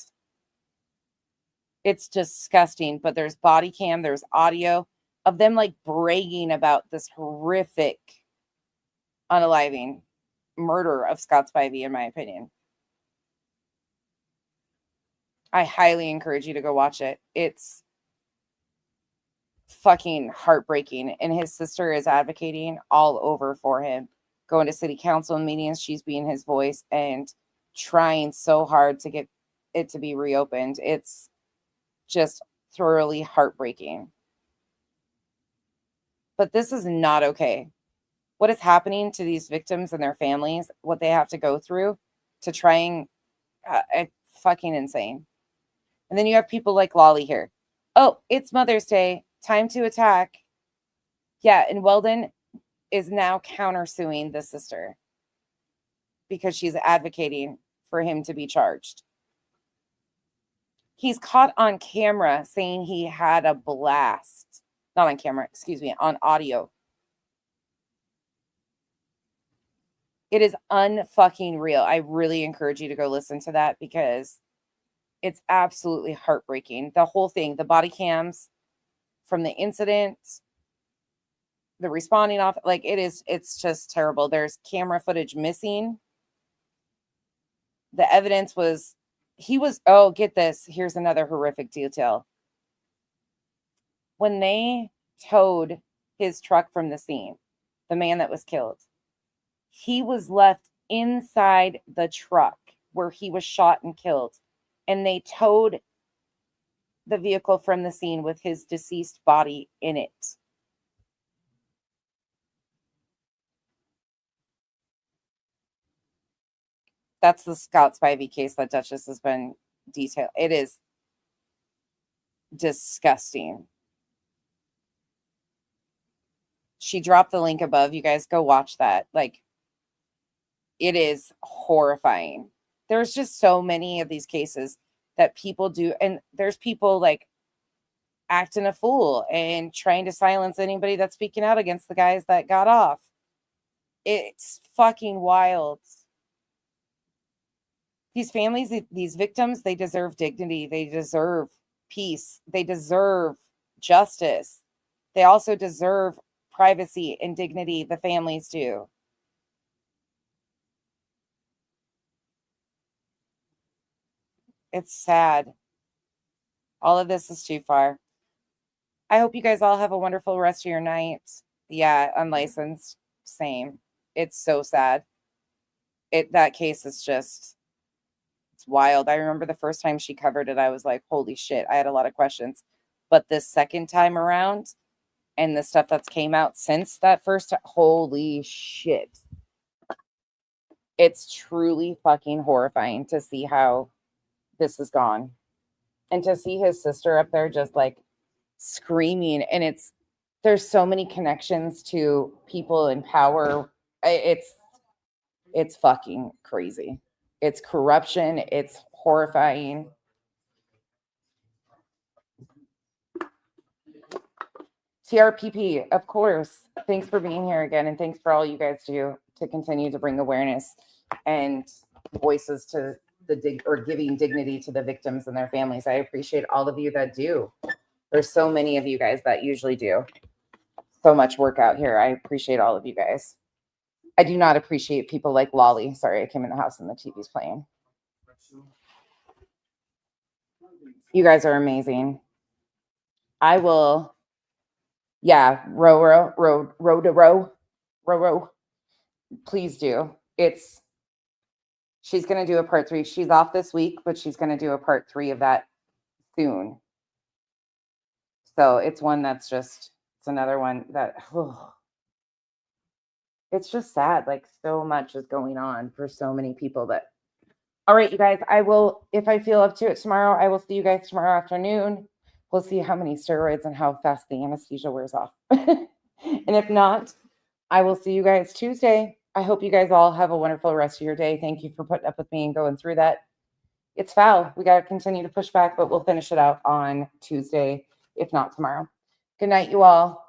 It's disgusting, but there's body cam, there's audio of them like bragging about this horrific unaliving murder of Scott Spivey, in my opinion. I highly encourage you to go watch it. It's fucking heartbreaking. And his sister is advocating all over for him, going to city council meetings. She's being his voice and trying so hard to get it to be reopened. It's just thoroughly heartbreaking. But this is not okay. What is happening to these victims and their families, what they have to go through to try and it's fucking insane. And then you have people like Lolly here. Oh, it's Mother's Day. Time to attack. Yeah, and Weldon is now countersuing the sister because she's advocating for him to be charged. He's caught on camera saying he had a blast. Not on camera, excuse me, on audio. It is unfucking real. I really encourage you to go listen to that because it's absolutely heartbreaking. The whole thing, the body cams from the incident, the responding off, like it's just terrible. There's camera footage missing. The evidence was, oh, get this. Here's another horrific detail. When they towed his truck from the scene, the man that was killed, he was left inside the truck where he was shot and killed. And they towed the vehicle from the scene with his deceased body in it. That's the Scott Spivey case that Duchess has been detailed. It is disgusting. She dropped the link above. You guys go watch that. Like, it is horrifying. There's just so many of these cases that people do. And there's people like acting a fool and trying to silence anybody that's speaking out against the guys that got off. It's fucking wild. These families, these victims, they deserve dignity. They deserve peace. They deserve justice. They also deserve privacy and dignity. The families do. It's sad. All of this is too far. I hope you guys all have a wonderful rest of your night. Yeah, unlicensed, same. It's so sad. That case is just, it's wild. I remember the first time she covered it, I was like, holy shit, I had a lot of questions. But this second time around, and the stuff that's came out since that first time, holy shit. It's truly fucking horrifying to see how this has gone. And to see his sister up there just like screaming, and there's so many connections to people in power. It's fucking crazy. It's corruption. It's horrifying. TRPP, of course. Thanks for being here again, and thanks for all you guys do to continue to bring awareness and voices to giving dignity to the victims and their families. I appreciate all of you that do. There's so many of you guys that usually do so much work out here. I appreciate all of you guys. I do not appreciate people like Lolly. Sorry, I came in the house and the TV's playing. You guys are amazing. I will, yeah, row. Please do. She's going to do a part 3. She's off this week, but she's going to do a part 3 of that soon. So it's one that's just, it's another one that, it's just sad. Like so much is going on for so many people that. All right, you guys, I will, if I feel up to it tomorrow, I will see you guys tomorrow afternoon. We'll see how many steroids and how fast the anesthesia wears off. And if not, I will see you guys Tuesday. I hope you guys all have a wonderful rest of your day. Thank you for putting up with me and going through that. It's foul. We got to continue to push back, but we'll finish it out on Tuesday, if not tomorrow. Good night, you all.